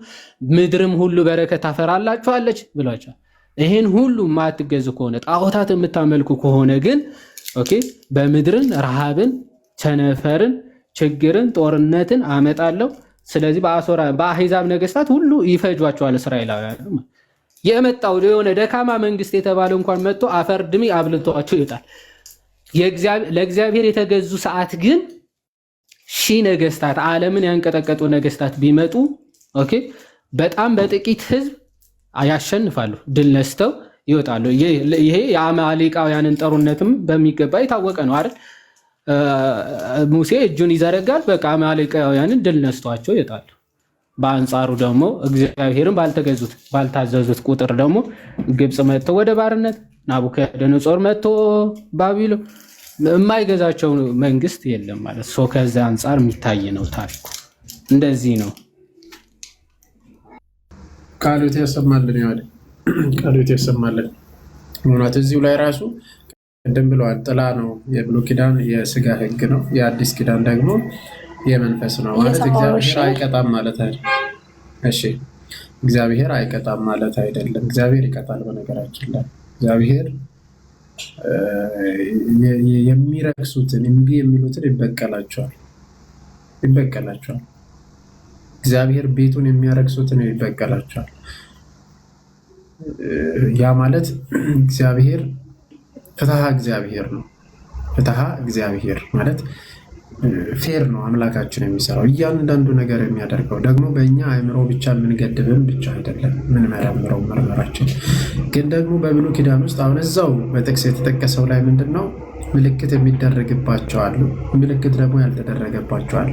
ምድርም ሁሉ በረከት ታፈራላችኋለች ብሏቸዋል። ይህን ሁሉ የማትገዙ ከሆነ ጣዖታት የምታመልኩ ከሆነ ግን ኦኬ በምድርን ረሃብን፣ ቸነፈርን፣ ችግርን፣ ጦርነትን አመጣለሁ። ስለዚህ በአሕዛብ ነገስታት ሁሉ ይፈጇቸዋል እስራኤላውያን። የመጣው የሆነ ደካማ መንግስት የተባለ እንኳን መጥቶ አፈር ድሜ አብልቷቸው ይወጣል። ለእግዚአብሔር የተገዙ ሰዓት ግን ሺህ ነገስታት ዓለምን ያንቀጠቀጡ ነገስታት ቢመጡ ኦኬ በጣም በጥቂት ህዝብ ያሸንፋሉ፣ ድል ነስተው ይወጣሉ። ይሄ የአማሌቃውያንን ጦርነትም በሚገባ የታወቀ ነው አይደል? ሙሴ እጁን ይዘረጋል፣ በቃ አማሌቃውያንን ድል ነስቷቸው ይወጣሉ። በአንጻሩ ደግሞ እግዚአብሔርን ባልታዘዙት ቁጥር ደግሞ ግብፅ መጥቶ ወደ ባርነት፣ ናቡከደነጾር መጥቶ ባቢሎን የማይገዛቸው መንግስት የለም ማለት ነው። ከዛ አንጻር የሚታይ ነው ታሪኩ። እንደዚህ ነው። ቃሉት ያሰማልን ያለ ቃሉት ያሰማልን። እውነት እዚሁ ላይ ራሱ ቅድም ብለዋል። ጥላ ነው የብሉይ ኪዳን የስጋ ህግ ነው፣ የአዲስ ኪዳን ደግሞ የመንፈስ ነው ማለት እግዚአብሔር አይቀጣም ማለት አይደለም። እሺ እግዚአብሔር አይቀጣም ማለት አይደለም። እግዚአብሔር ይቀጣል። በነገራችን ላይ እግዚአብሔር የሚረክሱትን እምቢ የሚሉትን ይበቀላቸዋል። እግዚአብሔር ቤቱን የሚያረክሱትን ይበቀላቸዋል። ያ ማለት እግዚአብሔር ፍትሐ እግዚአብሔር ነው። ፍትሐ እግዚአብሔር ማለት ፌር ነው። አምላካችን የሚሰራው እያንዳንዱ ነገር የሚያደርገው ደግሞ በእኛ አእምሮ ብቻ የምንገድብን ብቻ አይደለም የምንመረምረው። ምርመራችን ግን ደግሞ በብሉይ ኪዳን ውስጥ አሁን እዛው በጥቅስ የተጠቀሰው ላይ ምንድን ነው ምልክት የሚደረግባቸው አሉ፣ ምልክት ደግሞ ያልተደረገባቸው አሉ።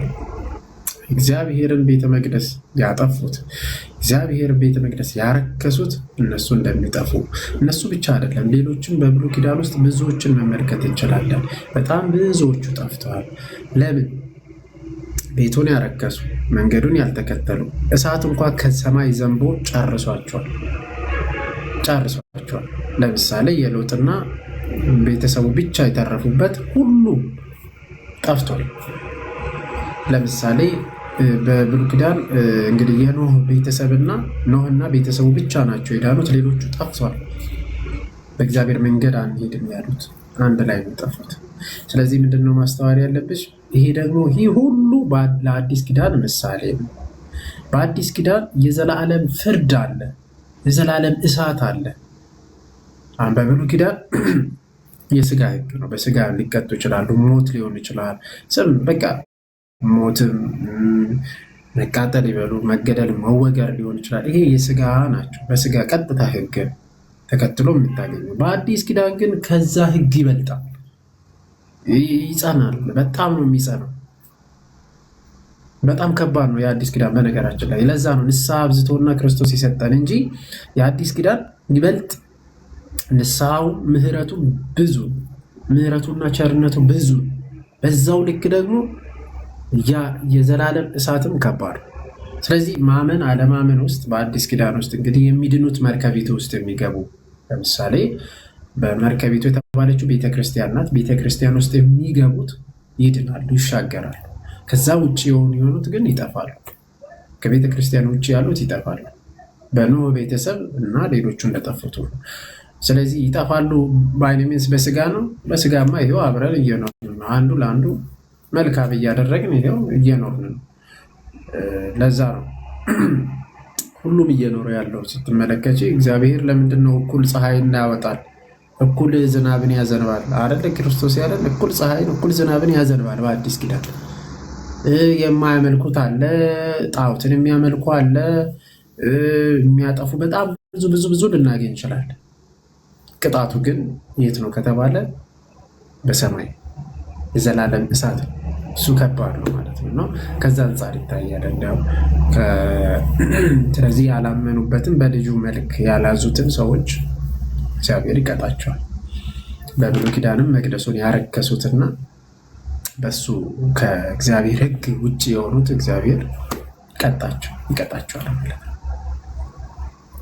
እግዚአብሔርን ቤተ መቅደስ ያጠፉት፣ እግዚአብሔርን ቤተ መቅደስ ያረከሱት እነሱ እንደሚጠፉ እነሱ ብቻ አይደለም፣ ሌሎችም በብሉይ ኪዳን ውስጥ ብዙዎችን መመልከት እንችላለን። በጣም ብዙዎቹ ጠፍተዋል። ለምን? ቤቱን ያረከሱ፣ መንገዱን ያልተከተሉ፣ እሳት እንኳን ከሰማይ ዘንቦ ጨርሷቸዋል። ለምሳሌ የሎጥና ቤተሰቡ ብቻ የተረፉበት ሁሉ ጠፍቷል። ለምሳሌ በብሉይ ኪዳን እንግዲህ የኖህ ቤተሰብና ኖህና ቤተሰቡ ብቻ ናቸው የዳኑት፣ ሌሎቹ ጠፍቷል። በእግዚአብሔር መንገድ አንሄድም ያሉት አንድ ላይ ነው ጠፉት። ስለዚህ ምንድነው ማስተዋል ያለብሽ? ይሄ ደግሞ ይህ ሁሉ ለአዲስ ኪዳን ምሳሌ ነው። በአዲስ ኪዳን የዘላለም ፍርድ አለ፣ የዘላለም እሳት አለ። በብሉይ ኪዳን የስጋ ህግ ነው። በስጋ ሊቀጡ ይችላሉ። ሞት ሊሆን ይችላል። በቃ ሞትም መቃጠል ይበሉ መገደል፣ መወገር ሊሆን ይችላል። ይሄ የስጋ ናቸው። በስጋ ቀጥታ ህግ ተከትሎ የምታገኘው። በአዲስ ኪዳን ግን ከዛ ህግ ይበልጣል፣ ይጸናል። በጣም ነው የሚጸናው። በጣም ከባድ ነው የአዲስ ኪዳን በነገራችን ላይ። ለዛ ነው ንስሐ አብዝቶና ክርስቶስ የሰጠን እንጂ የአዲስ ኪዳን ይበልጥ ንስሐው ምህረቱ ብዙ፣ ምህረቱና ቸርነቱ ብዙ። በዛው ልክ ደግሞ የዘላለም እሳትም ከባድ። ስለዚህ ማመን አለማመን ውስጥ በአዲስ ኪዳን ውስጥ እንግዲህ የሚድኑት መርከቢቱ ውስጥ የሚገቡ ለምሳሌ በመርከቢቱ የተባለችው ቤተክርስቲያን ናት። ቤተክርስቲያን ውስጥ የሚገቡት ይድናሉ፣ ይሻገራሉ። ከዛ ውጭ የሆኑት ግን ይጠፋሉ። ከቤተክርስቲያን ውጭ ያሉት ይጠፋሉ፣ በኖህ ቤተሰብ እና ሌሎቹ እንደጠፉት ነው። ስለዚህ ይጠፋሉ ባይነሚንስ በስጋ ነው። በስጋማ ይሄው አብረን እየኖርን ነው፣ አንዱ ለአንዱ መልካም እያደረግን ይሄው እየኖርን ነው። ለዛ ነው ሁሉም እየኖረ ያለው ስትመለከች። እግዚአብሔር ለምንድን ነው እኩል ፀሐይን ያወጣል፣ እኩል ዝናብን ያዘንባል አይደል? ክርስቶስ ያለን እኩል ፀሐይን እኩል ዝናብን ያዘንባል። በአዲስ ኪዳን የማያመልኩት አለ፣ ጣዖትን የሚያመልኩ አለ፣ የሚያጠፉ በጣም ብዙ ልናገኝ እንችላለን። ቅጣቱ ግን የት ነው ከተባለ በሰማይ የዘላለም እሳት ነው። እሱ ከባድ ነው ማለት ነው። ከዛ አንጻር ይታያል። እንዲያው ስለዚህ ያላመኑበትን በልጁ መልክ ያላዙትን ሰዎች እግዚአብሔር ይቀጣቸዋል። በብሉይ ኪዳንም መቅደሱን ያረከሱትና በሱ ከእግዚአብሔር ሕግ ውጭ የሆኑት እግዚአብሔር ይቀጣቸዋል ማለት ነው።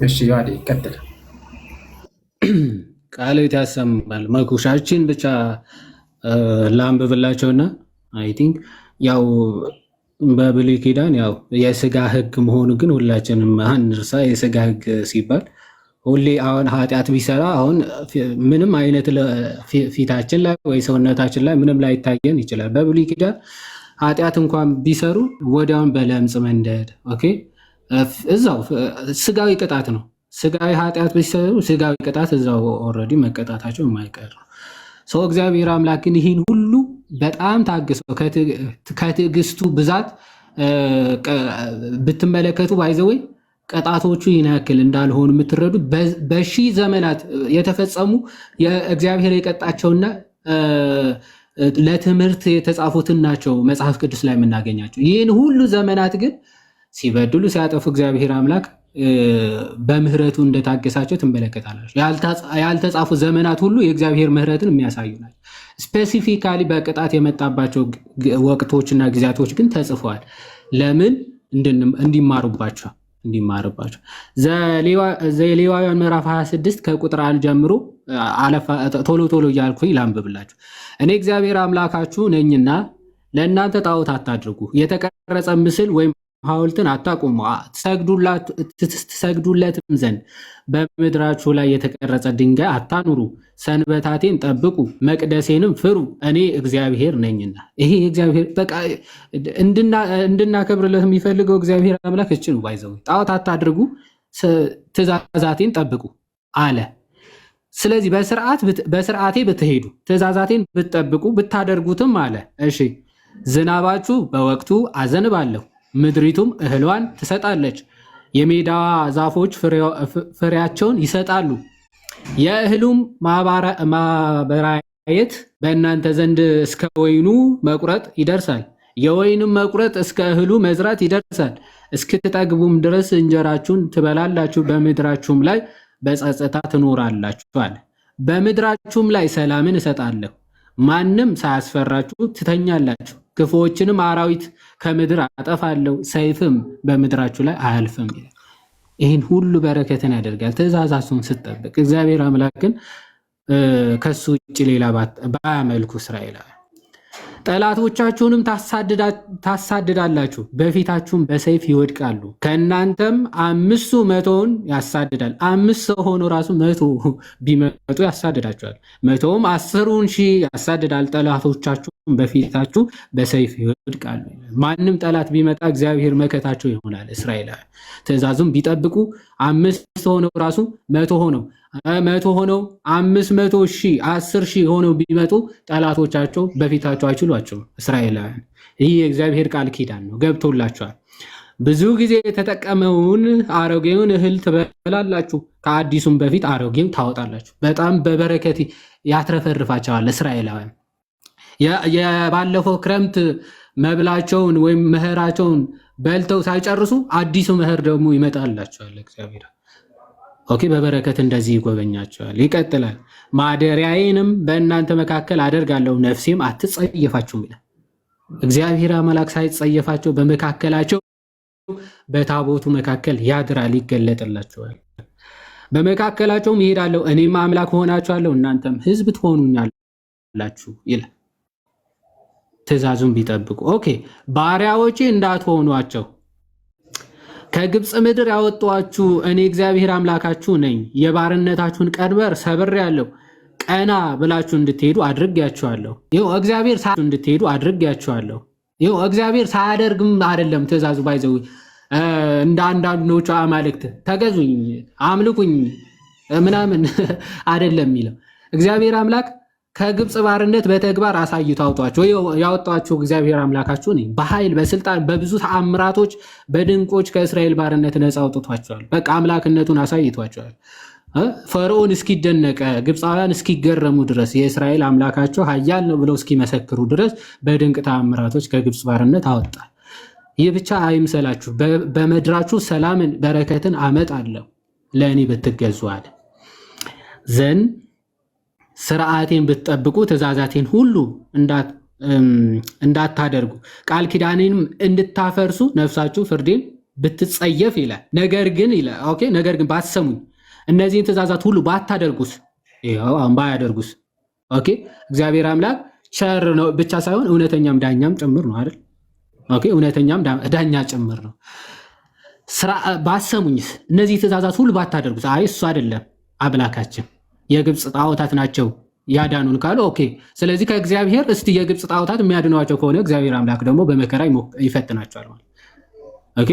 እሺ ዮሐዴ ይቀጥል። ቃልት ያሰማል። መኩሻችን ብቻ ላንብብላቸውና አይ ቲንክ ያው በብሉይ ኪዳን ያው የስጋ ህግ መሆኑ ግን ሁላችንም አንርሳ። የስጋ ህግ ሲባል ሁሌ አሁን ኃጢአት ቢሰራ አሁን ምንም አይነት ፊታችን ላይ ወይ ሰውነታችን ላይ ምንም ላይ ይታየን ይችላል። በብሉይ ኪዳን ኃጢአት እንኳን ቢሰሩ ወዲያውን በለምጽ መንደድ፣ ኦኬ፣ እዛው ስጋዊ ቅጣት ነው። ስጋዊ ኃጢአት ቢሰሩ ስጋዊ ቅጣት እዛው ኦልሬዲ መቀጣታቸው የማይቀር ነው። ሰው እግዚአብሔር አምላክ ግን ይህን ሁሉ በጣም ታግሰው ከትዕግስቱ ብዛት ብትመለከቱ ባይዘወይ ቅጣቶቹ ይህን ያክል እንዳልሆኑ የምትረዱ በሺህ ዘመናት የተፈጸሙ የእግዚአብሔር የቀጣቸውና ለትምህርት የተጻፉትን ናቸው መጽሐፍ ቅዱስ ላይ የምናገኛቸው። ይህን ሁሉ ዘመናት ግን ሲበድሉ ሲያጠፉ እግዚአብሔር አምላክ በምህረቱ እንደታገሳቸው ትመለከታላችሁ። ያልተጻፉ ዘመናት ሁሉ የእግዚአብሔር ምህረትን የሚያሳዩ ናቸው። ስፔሲፊካሊ በቅጣት የመጣባቸው ወቅቶችና ጊዜያቶች ግን ተጽፈዋል። ለምን? እንዲማሩባቸው። ዘሌዋውያን ምዕራፍ 26 ከቁጥር 1 ጀምሮ ቶሎ እያልኩኝ ላንብብላችሁ። እኔ እግዚአብሔር አምላካችሁ ነኝና ለእናንተ ጣዖት አታድርጉ፣ የተቀረጸ ምስል ወይም ሐውልትን አታቁሙ፣ ትሰግዱለትም ዘንድ በምድራችሁ ላይ የተቀረጸ ድንጋይ አታኑሩ። ሰንበታቴን ጠብቁ፣ መቅደሴንም ፍሩ፣ እኔ እግዚአብሔር ነኝና። ይሄ እግዚአብሔር በቃ እንድናከብርለት የሚፈልገው እግዚአብሔር አምላክ እች ነው። ባይዘው ጣዖት አታድርጉ፣ ትእዛዛቴን ጠብቁ አለ። ስለዚህ በስርዓቴ ብትሄዱ፣ ትእዛዛቴን ብትጠብቁ፣ ብታደርጉትም አለ። እሺ ዝናባችሁ በወቅቱ አዘንባለሁ፣ ምድሪቱም እህሏን ትሰጣለች፣ የሜዳ ዛፎች ፍሬያቸውን ይሰጣሉ። የእህሉም ማበራየት በእናንተ ዘንድ እስከ ወይኑ መቁረጥ ይደርሳል፣ የወይንም መቁረጥ እስከ እህሉ መዝራት ይደርሳል። እስክትጠግቡም ድረስ እንጀራችሁን ትበላላችሁ፣ በምድራችሁም ላይ በጸጥታ ትኖራላችሁ አለ። በምድራችሁም ላይ ሰላምን እሰጣለሁ፣ ማንም ሳያስፈራችሁ ትተኛላችሁ። ክፉዎችንም አራዊት ከምድር አጠፋለሁ፣ ሰይፍም በምድራችሁ ላይ አያልፍም። ይህን ሁሉ በረከትን ያደርጋል ትእዛዛቱን ስትጠብቅ። እግዚአብሔር አምላክን ከሱ ውጭ ሌላ ባያመልኩ እስራኤላውያን። ጠላቶቻችሁንም ታሳድዳላችሁ፣ በፊታችሁም በሰይፍ ይወድቃሉ። ከእናንተም 5 መቶውን ያሳድዳል። 5 ሰው ሆኖ ራሱ 100 ቢመጡ ያሳድዳቸዋል። 100ም 10,000 ያሳድዳል። ጠላቶቻችሁም በፊታችሁ በሰይፍ ይወድቃሉ። ማንም ጠላት ቢመጣ እግዚአብሔር መከታቸው ይሆናል። እስራኤላውያን ትእዛዙም ቢጠብቁ 5 ሆነው ራሱ 100 ሆነው 500,000 10,000 ሆነው ቢመጡ ጠላቶቻቸው በፊታቸው አይችሏቸውም። እስራኤላውያን ይህ የእግዚአብሔር ቃል ኪዳን ነው፣ ገብቶላቸዋል። ብዙ ጊዜ የተጠቀመውን አሮጌውን እህል ትበላላችሁ፣ ከአዲሱም በፊት አሮጌው ታወጣላችሁ። በጣም በበረከት ያትረፈርፋቸዋል እስራኤላውያን። የባለፈው ክረምት መብላቸውን ወይም መኸራቸውን በልተው ሳይጨርሱ አዲሱ መኸር ደግሞ ይመጣላቸዋል እግዚአብሔር። ኦኬ፣ በበረከት እንደዚህ ይጎበኛቸዋል። ይቀጥላል። ማደሪያዬንም በእናንተ መካከል አደርጋለሁ፣ ነፍሴም አትጸየፋችሁም ይላል እግዚአብሔር አምላክ። ሳይጸየፋቸው በመካከላቸው በታቦቱ መካከል ያድራል፣ ይገለጥላቸዋል። በመካከላቸውም ይሄዳለሁ፣ እኔም አምላክ ሆናችኋለሁ፣ እናንተም ሕዝብ ትሆኑኛላችሁ ይላል። ትእዛዙን ቢጠብቁ። ኦኬ፣ ባሪያዎቼ እንዳትሆኗቸው ከግብፅ ምድር ያወጣኋችሁ እኔ እግዚአብሔር አምላካችሁ ነኝ። የባርነታችሁን ቀንበር ሰብሬአለሁ፣ ቀና ብላችሁ እንድትሄዱ አድርጌያችኋለሁ። ይኸው እግዚአብሔር እንድትሄዱ አድርጌያችኋለሁ። ይኸው እግዚአብሔር ሳያደርግም አይደለም ትእዛዙ። ባይዘው እንደ አንዳንዶቹ አማልክት ተገዙኝ፣ አምልኩኝ ምናምን አይደለም የሚለው። እግዚአብሔር አምላክ ከግብፅ ባርነት በተግባር አሳይቶ አውጧቸው። ያወጣቸው እግዚአብሔር አምላካችሁ ነኝ። በኃይል በስልጣን በብዙ ተአምራቶች በድንቆች ከእስራኤል ባርነት ነፃ አውጥቷቸዋል። በቃ አምላክነቱን አሳይቷቸዋል። ፈርዖን እስኪደነቀ ግብፃውያን እስኪገረሙ ድረስ የእስራኤል አምላካቸው ኃያል ነው ብለው እስኪመሰክሩ ድረስ በድንቅ ተአምራቶች ከግብፅ ባርነት አወጣል። ይህ ብቻ አይምሰላችሁ፣ በምድራችሁ ሰላምን በረከትን አመጣለሁ ለእኔ ብትገዙ አለ። ዘን ስርዓቴን ብትጠብቁ ትእዛዛቴን ሁሉ እንዳታደርጉ ቃል ኪዳኔንም እንድታፈርሱ ነፍሳችሁ ፍርዴን ብትጸየፍ ይላል። ነገር ግን ይላል ኦኬ፣ ነገር ግን ባትሰሙኝ እነዚህን ትእዛዛት ሁሉ ባታደርጉስ፣ ይኸው አሁን ባያደርጉስ፣ ኦኬ፣ እግዚአብሔር አምላክ ቸር ነው ብቻ ሳይሆን እውነተኛም ዳኛም ጭምር ነው አይደል? ኦኬ፣ እውነተኛም ዳኛ ጭምር ነው። ባትሰሙኝስ፣ እነዚህ ትእዛዛት ሁሉ ባታደርጉስ፣ አይ እሱ አይደለም አምላካችን የግብፅ ጣዖታት ናቸው ያዳኑን ካሉ ኦኬ፣ ስለዚህ ከእግዚአብሔር እስቲ የግብፅ ጣዖታት የሚያድኗቸው ከሆነ እግዚአብሔር አምላክ ደግሞ በመከራ ይፈትናቸዋል ማለት ኦኬ።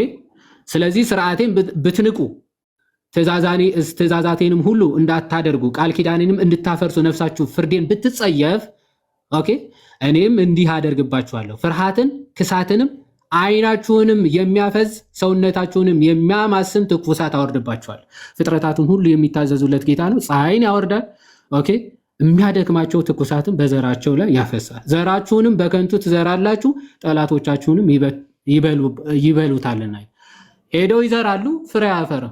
ስለዚህ ስርዓቴን ብትንቁ ትእዛዛቴንም ሁሉ እንዳታደርጉ ቃል ኪዳኔንም እንድታፈርሱ ነፍሳችሁ ፍርዴን ብትጸየፍ ኦኬ፣ እኔም እንዲህ አደርግባችኋለሁ፣ ፍርሃትን ክሳትንም ዓይናችሁንም የሚያፈዝ ሰውነታችሁንም የሚያማስን ትኩሳት አወርድባችኋል። ፍጥረታቱን ሁሉ የሚታዘዙለት ጌታ ነው። ፀሐይን ያወርዳል። ኦኬ፣ የሚያደክማቸው ትኩሳትን በዘራቸው ላይ ያፈሳል። ዘራችሁንም በከንቱ ትዘራላችሁ፣ ጠላቶቻችሁንም ይበሉታልና። ሄደው ይዘራሉ፣ ፍሬ አያፈራ።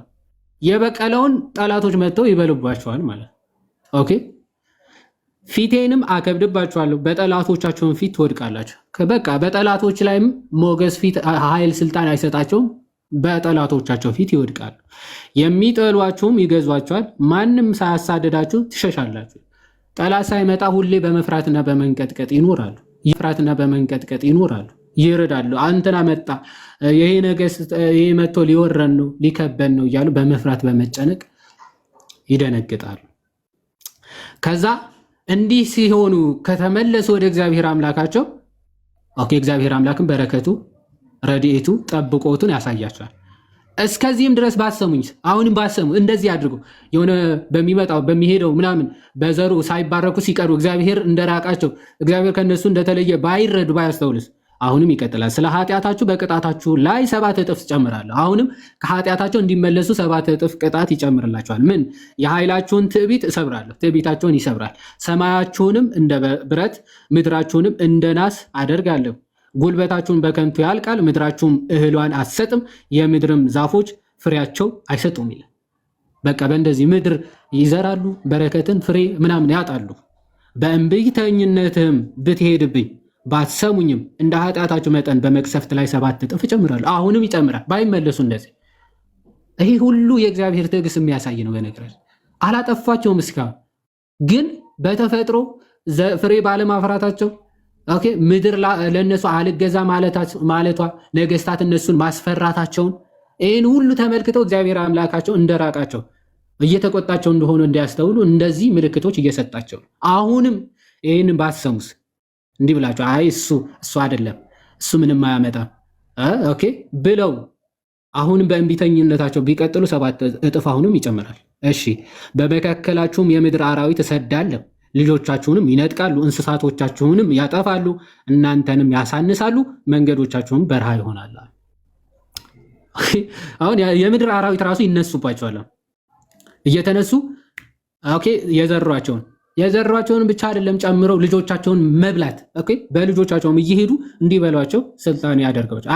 የበቀለውን ጠላቶች መጥተው ይበሉባቸዋል ማለት ኦኬ። ፊቴንም አከብድባችኋለሁ፣ በጠላቶቻቸውን ፊት ትወድቃላችሁ። በቃ በጠላቶች ላይም ሞገስ ፊት ኃይል ስልጣን አይሰጣቸውም፣ በጠላቶቻቸው ፊት ይወድቃሉ። የሚጠሏችሁም ይገዟችኋል፣ ማንም ሳያሳደዳችሁ ትሸሻላችሁ። ጠላት ሳይመጣ ሁሌ በመፍራትና በመንቀጥቀጥ ይኖራሉ። ይፍራትና በመንቀጥቀጥ ይኖራሉ፣ ይርዳሉ። አንተና መጣ፣ ይሄ መጥቶ ሊወረን ነው ሊከበን ነው እያሉ በመፍራት በመጨነቅ ይደነግጣሉ። ከዛ እንዲህ ሲሆኑ ከተመለሱ ወደ እግዚአብሔር አምላካቸው ኦኬ፣ እግዚአብሔር አምላክን በረከቱ ረድኤቱ ጠብቆቱን ያሳያቸዋል። እስከዚህም ድረስ ባሰሙኝ፣ አሁንም ባሰሙ እንደዚህ አድርጎ የሆነ በሚመጣው በሚሄደው ምናምን በዘሩ ሳይባረኩ ሲቀሩ እግዚአብሔር እንደራቃቸው እግዚአብሔር ከነሱ እንደተለየ ባይረዱ ባያስተውልስ፣ አሁንም ይቀጥላል። ስለ ኃጢአታችሁ በቅጣታችሁ ላይ 7 እጥፍ ጨምራለሁ። አሁንም ከኃጢአታቸው እንዲመለሱ 7 እጥፍ ቅጣት ይጨምርላቸዋል። ምን? የኃይላችሁን ትዕቢት እሰብራለሁ፣ ትዕቢታቸውን ይሰብራል። ሰማያችሁንም እንደ ብረት ምድራችሁንም እንደ ናስ አደርጋለሁ። ጉልበታችሁን በከንቱ ያልቃል፣ ምድራችሁም እህሏን አትሰጥም፣ የምድርም ዛፎች ፍሬያቸው አይሰጡም ይላል። በቃ በእንደዚህ ምድር ይዘራሉ፣ በረከትን ፍሬ ምናምን ያጣሉ። በእንቢተኝነትህም ብትሄድብኝ ባትሰሙኝም እንደ ኃጢአታችሁ መጠን በመቅሰፍት ላይ 7 እጥፍ እጨምራለሁ። አሁንም ይጨምራል ባይመለሱ እንደዚህ። ይሄ ሁሉ የእግዚአብሔር ትዕግስት የሚያሳይ ነው። በነገራችን አላጠፋቸውም እስካሁን፣ ግን በተፈጥሮ ፍሬ ባለማፍራታቸው ኦኬ፣ ምድር ለእነሱ አልገዛ ማለቷ፣ ነገስታት እነሱን ማስፈራታቸውን ይህን ሁሉ ተመልክተው እግዚአብሔር አምላካቸው እንደራቃቸው እየተቆጣቸው እንደሆኑ እንዲያስተውሉ እንደዚህ ምልክቶች እየሰጣቸው አሁንም ይህንን ባሰሙስ እንዲህ ብላችሁ አይ እሱ አይደለም እሱ ምንም አያመጣም ኦኬ ብለው አሁንም በእንቢተኝነታቸው ቢቀጥሉ 7 እጥፍ አሁንም ይጨምራል። እሺ፣ በመካከላችሁም የምድር አራዊት እሰዳለሁ፣ ልጆቻችሁንም ይነጥቃሉ፣ እንስሳቶቻችሁንም ያጠፋሉ፣ እናንተንም ያሳንሳሉ፣ መንገዶቻችሁም በረሃ ይሆናል። አሁን የምድር አራዊት ራሱ ይነሱባቸዋል እየተነሱ ኦኬ የዘሯቸውን ብቻ አይደለም ጨምረው ልጆቻቸውን መብላት ኦኬ በልጆቻቸውም እየሄዱ እንዲበሏቸው ስልጣን ያደርጋቸው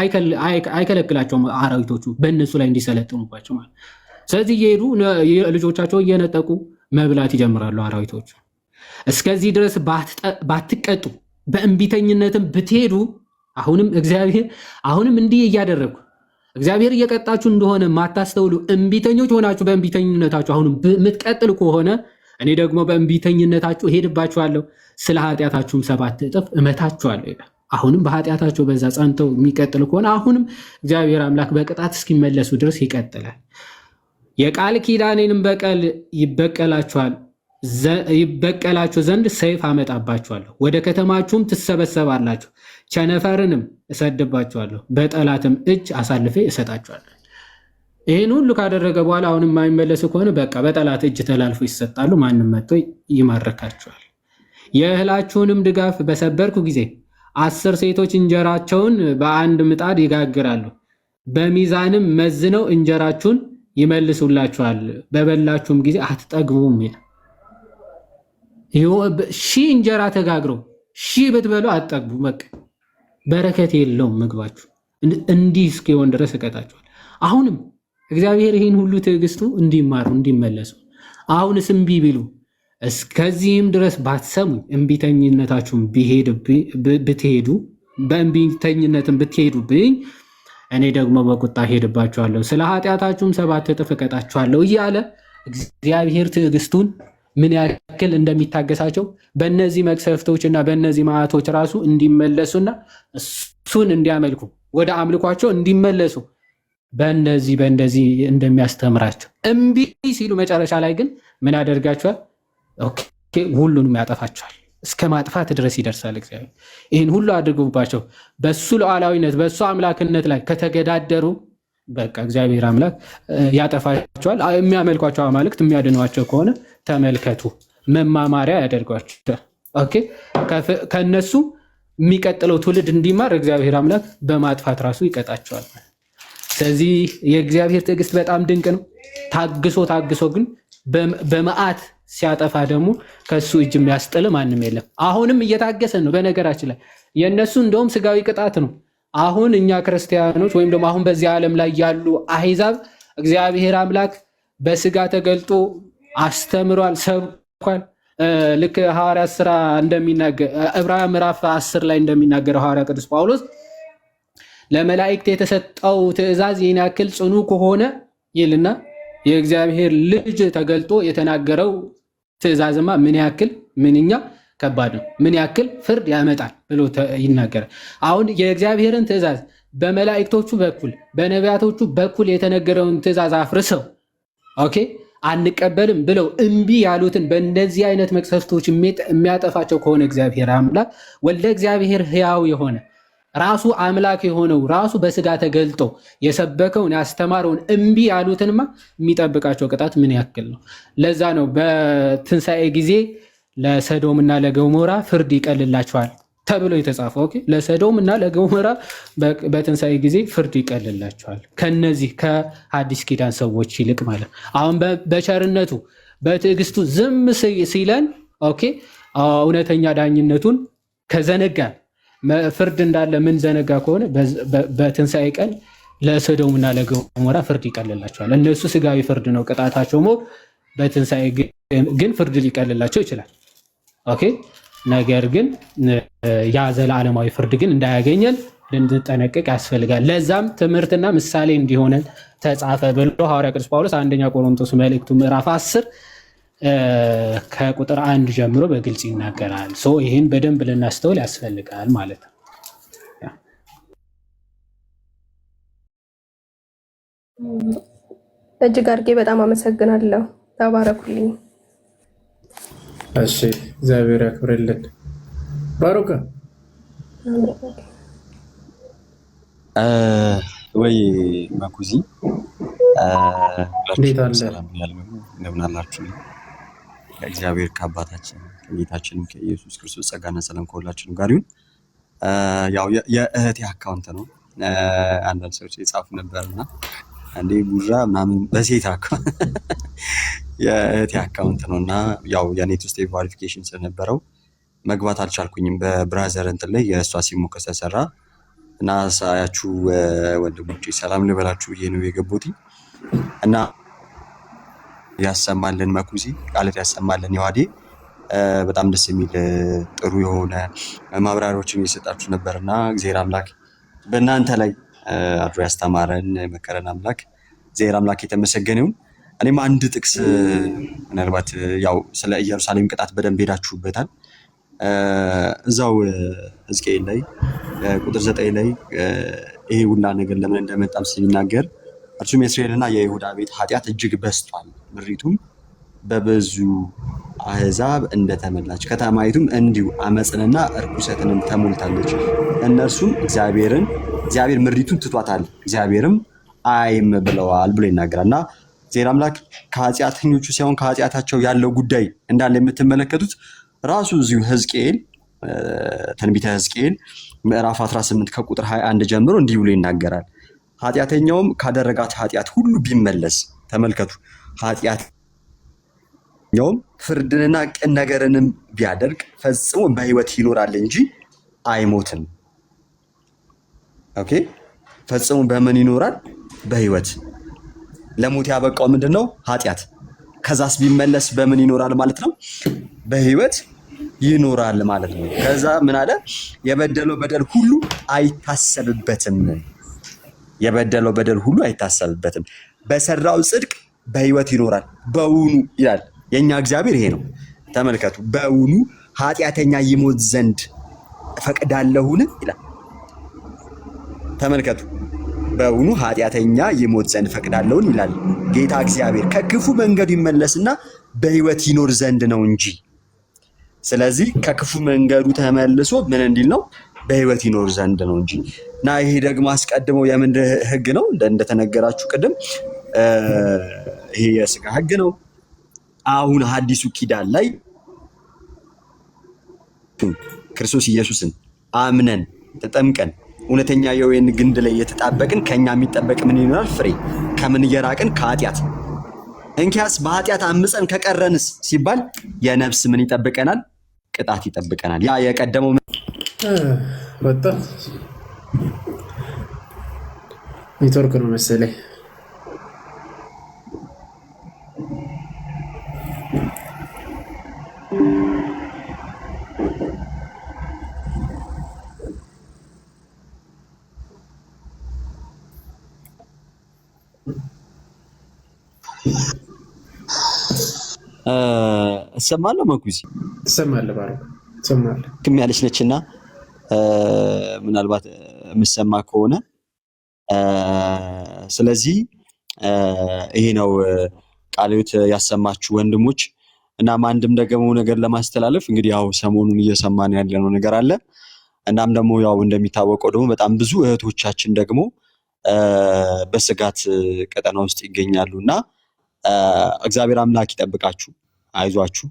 አይከለክላቸውም አራዊቶቹ በእነሱ ላይ እንዲሰለጥኑባቸው ማለት። ስለዚህ እየሄዱ ልጆቻቸው እየነጠቁ መብላት ይጀምራሉ አራዊቶቹ። እስከዚህ ድረስ ባትቀጡ በእንቢተኝነትም ብትሄዱ አሁንም እግዚአብሔር አሁንም እንዲህ እያደረጉ እግዚአብሔር እየቀጣችሁ እንደሆነ ማታስተውሉ እንቢተኞች ሆናችሁ በእንቢተኝነታችሁ አሁንም የምትቀጥሉ ከሆነ እኔ ደግሞ በእንቢተኝነታችሁ እሄድባችኋለሁ፣ ስለ ኃጢአታችሁም 7 እጥፍ እመታችኋለሁ ይላል። አሁንም በኃጢአታቸው በዛ ጸንተው የሚቀጥሉ ከሆነ አሁንም እግዚአብሔር አምላክ በቅጣት እስኪመለሱ ድረስ ይቀጥላል። የቃል ኪዳኔንም በቀል ይበቀላችሁ ዘንድ ሰይፍ አመጣባችኋለሁ፣ ወደ ከተማችሁም ትሰበሰባላችሁ፣ ቸነፈርንም እሰድባችኋለሁ፣ በጠላትም እጅ አሳልፌ እሰጣችኋለሁ። ይህን ሁሉ ካደረገ በኋላ አሁንም የማይመለሱ ከሆነ በቃ በጠላት እጅ ተላልፎ ይሰጣሉ፣ ማንም መጥቶ ይማርካቸዋል። የእህላችሁንም ድጋፍ በሰበርኩ ጊዜ 10 ሴቶች እንጀራቸውን በአንድ ምጣድ ይጋግራሉ፣ በሚዛንም መዝነው እንጀራችሁን ይመልሱላችኋል፣ በበላችሁም ጊዜ አትጠግቡም ይላል። 1000 እንጀራ ተጋግሮ 1000 ብትበሉ አትጠግቡ። በቃ በረከት የለውም ምግባችሁ። እንዲህ እስኪሆን ድረስ እቀጣችኋል። አሁንም እግዚአብሔር ይህን ሁሉ ትዕግስቱ እንዲማሩ እንዲመለሱ አሁንስ እምቢ ቢሉ እስከዚህም ድረስ ባትሰሙ እምቢተኝነታችሁን ብትሄዱ በእምቢተኝነትን ብትሄዱብኝ እኔ ደግሞ በቁጣ ሄድባችኋለሁ፣ ስለ ኃጢአታችሁም 7 እጥፍ እቀጣችኋለሁ እያለ እግዚአብሔር ትዕግስቱን ምን ያክል እንደሚታገሳቸው በእነዚህ መቅሰፍቶችና በእነዚህ መዓቶች ራሱ እንዲመለሱና እሱን እንዲያመልኩ ወደ አምልኳቸው እንዲመለሱ በእንደዚህ እንደሚያስተምራቸው እምቢ ሲሉ መጨረሻ ላይ ግን ምን ያደርጋቸዋል? ሁሉንም ያጠፋቸዋል። እስከ ማጥፋት ድረስ ይደርሳል። እግዚአብሔር ይህን ሁሉ አድርጎባቸው በሱ ሉዓላዊነት በሱ አምላክነት ላይ ከተገዳደሩ በቃ እግዚአብሔር አምላክ ያጠፋቸዋል። የሚያመልኳቸው አማልክት የሚያድኗቸው ከሆነ ተመልከቱ፣ መማማሪያ ያደርጓቸዋል። ከነሱ የሚቀጥለው ትውልድ እንዲማር እግዚአብሔር አምላክ በማጥፋት ራሱ ይቀጣቸዋል። ስለዚህ የእግዚአብሔር ትዕግስት በጣም ድንቅ ነው። ታግሶ ግን በመዓት ሲያጠፋ ደግሞ ከሱ እጅ የሚያስጥል ማንም የለም። አሁንም እየታገሰን ነው። በነገራችን ላይ የእነሱ እንደውም ስጋዊ ቅጣት ነው። አሁን እኛ ክርስቲያኖች ወይም ደግሞ አሁን በዚህ ዓለም ላይ ያሉ አሕዛብ እግዚአብሔር አምላክ በስጋ ተገልጦ አስተምሯል፣ ሰብኳል። ልክ ሐዋርያት ሥራ እንደሚናገር ዕብራውያን ምዕራፍ 10 ላይ እንደሚናገረው ሐዋርያ ቅዱስ ጳውሎስ ለመላእክት የተሰጠው ትእዛዝ ይህን ያክል ጽኑ ከሆነ ይልና የእግዚአብሔር ልጅ ተገልጦ የተናገረው ትእዛዝማ ምን ያክል ምንኛ ከባድ ነው፣ ምን ያክል ፍርድ ያመጣል ብሎ ይናገራል። አሁን የእግዚአብሔርን ትእዛዝ በመላእክቶቹ በኩል በነቢያቶቹ በኩል የተነገረውን ትእዛዝ አፍርሰው አንቀበልም ብለው እምቢ ያሉትን በእንደዚህ አይነት መቅሰፍቶች የሚያጠፋቸው ከሆነ እግዚአብሔር አምላክ ወልደ እግዚአብሔር ሕያው የሆነ ራሱ አምላክ የሆነው ራሱ በስጋ ተገልጦ የሰበከውን ያስተማረውን እምቢ ያሉትንማ የሚጠብቃቸው ቅጣት ምን ያክል ነው? ለዛ ነው በትንሣኤ ጊዜ ለሰዶም እና ለገሞራ ፍርድ ይቀልላቸዋል ተብሎ የተጻፈው። ለሰዶም እና ለገሞራ በትንሣኤ ጊዜ ፍርድ ይቀልላቸዋል ከነዚህ ከሐዲስ ኪዳን ሰዎች ይልቅ ማለት። አሁን በቸርነቱ በትዕግስቱ ዝም ሲለን እውነተኛ ዳኝነቱን ከዘነጋን ፍርድ እንዳለ ምን ዘነጋ ከሆነ በትንሣኤ ቀን ለሰዶምና ለገሞራ ፍርድ ይቀልላቸዋል። እነሱ ስጋዊ ፍርድ ነው ቅጣታቸው፣ በትንሣኤ ግን ፍርድ ሊቀልላቸው ይችላል። ነገር ግን ያ ዘላለማዊ ፍርድ ግን እንዳያገኘን ልንጠነቀቅ ያስፈልጋል። ለዛም ትምህርትና ምሳሌ እንዲሆነን ተጻፈ ብሎ ሐዋርያ ቅዱስ ጳውሎስ አንደኛ ቆሮንቶስ መልእክቱ ምዕራፍ 10 ከቁጥር 1 ጀምሮ በግልጽ ይናገራል። ይህን በደንብ ልናስተውል ያስፈልጋል ማለት ነው። እጅግ አድርጌ በጣም አመሰግናለሁ። ተባረኩልኝ። እሺ፣ እግዚአብሔር ያክብርልን። ባሮካ ወይ መኩዚ እንዴት አለ? እንደምን አላችሁ? ከእግዚአብሔር ከአባታችን ከጌታችን ከኢየሱስ ክርስቶስ ጸጋና ሰላም ከሁላችን ጋር ይሁን። ያው የእህቴ አካውንት ነው አንዳንድ ሰዎች የጻፉ ነበርና አንዴ ቡራ ምናምን በሴት የእህቴ አካውንት ነውና ያው የኔት ውስጥ ቬሪፊኬሽን ስለነበረው መግባት አልቻልኩኝም። በብራዘር እንትን ላይ የእሷ ሲሙ ከተሰራ እና ሳያችሁ ወንድሞቼ ሰላም ልበላችሁ ብዬ ነው የገቡት እና ያሰማልን መኩዚ ቃለት ያሰማልን ይዋዴ በጣም ደስ የሚል ጥሩ የሆነ ማብራሪያዎችን እየሰጣችሁ ነበርና እግዚአብሔር አምላክ በእናንተ ላይ አድሮ ያስተማረን መከረን አምላክ እግዚአብሔር አምላክ የተመሰገነ ይሁን። እኔም አንድ ጥቅስ ምናልባት ያው ስለ ኢየሩሳሌም ቅጣት በደንብ ሄዳችሁበታል። እዛው ሕዝቅኤል ላይ ቁጥር 9 ላይ ይሄ ሁላ ነገር ለምን እንደመጣም ሲናገር እርሱም የእስራኤልና የይሁዳ ቤት ኃጢአት እጅግ በዝቷል፣ ምድሪቱም በብዙ አሕዛብ እንደተመላች ከተማይቱም እንዲሁ አመፅንና እርኩሰትንም ተሞልታለች። እነርሱም እግዚአብሔር ምድሪቱን ትቷታል፣ እግዚአብሔርም አይም ብለዋል ብሎ ይናገራል። እና እግዚአብሔር አምላክ ከኃጢአተኞቹ ሳይሆን ከኃጢአታቸው ያለው ጉዳይ እንዳለ የምትመለከቱት ራሱ እዚሁ ሕዝቅኤል ትንቢተ ሕዝቅኤል ምዕራፍ 18 ከቁጥር 21 ጀምሮ እንዲህ ብሎ ይናገራል። ኃጢአተኛውም ካደረጋት ኃጢአት ሁሉ ቢመለስ፣ ተመልከቱ፣ ኃጢአተኛውም ፍርድንና ቅን ነገርንም ቢያደርግ ፈጽሞ በሕይወት ይኖራል እንጂ አይሞትም። ኦኬ፣ ፈጽሞ በምን ይኖራል? በሕይወት። ለሞት ያበቃው ምንድነው? ኃጢአት። ከዛስ ቢመለስ በምን ይኖራል ማለት ነው? በሕይወት ይኖራል ማለት ነው። ከዛ ምን አለ? የበደለው በደል ሁሉ አይታሰብበትም። የበደለው በደል ሁሉ አይታሰብበትም፣ በሰራው ጽድቅ በሕይወት ይኖራል። በውኑ ይላል የኛ እግዚአብሔር ይሄ ነው። ተመልከቱ፣ በውኑ ኃጢአተኛ ይሞት ዘንድ እፈቅዳለሁን ይላል። ተመልከቱ፣ በውኑ ኃጢአተኛ ይሞት ዘንድ እፈቅዳለሁን ይላል ጌታ እግዚአብሔር። ከክፉ መንገዱ ይመለስና በሕይወት ይኖር ዘንድ ነው እንጂ። ስለዚህ ከክፉ መንገዱ ተመልሶ ምን እንዲል ነው? በሕይወት ይኖር ዘንድ ነው እንጂ። እና ይሄ ደግሞ አስቀድሞ የምን ሕግ ነው? እንደተነገራችሁ ቅድም ይሄ የሥጋ ሕግ ነው። አሁን ሐዲሱ ኪዳን ላይ ክርስቶስ ኢየሱስን አምነን ተጠምቀን እውነተኛ የወይን ግንድ ላይ የተጣበቅን ከኛ የሚጠበቅ ምን ይኖራል? ፍሬ። ከምን እየራቅን? ከኃጢአት። እንኪያስ በኃጢአት አምፀን ከቀረንስ ሲባል የነፍስ ምን ይጠብቀናል? ቅጣት ይጠብቀናል። ያ የቀደመው ወጣ ኔትወርክ ነው መሰለኝ። እሰማለሁ መኩዚ እሰማለሁ ባረክ እሰማለሁ ክም ያለች ነችና ምናልባት የምሰማ ከሆነ ስለዚህ ይሄ ነው ቃልዮት ያሰማችሁ ወንድሞች። እናም አንድም ደግሞ ነገር ለማስተላለፍ እንግዲህ ያው ሰሞኑን እየሰማን ያለነው ነገር አለ። እናም ደግሞ ያው እንደሚታወቀው ደግሞ በጣም ብዙ እህቶቻችን ደግሞ በስጋት ቀጠና ውስጥ ይገኛሉና እግዚአብሔር አምላክ ይጠብቃችሁ፣ አይዟችሁ።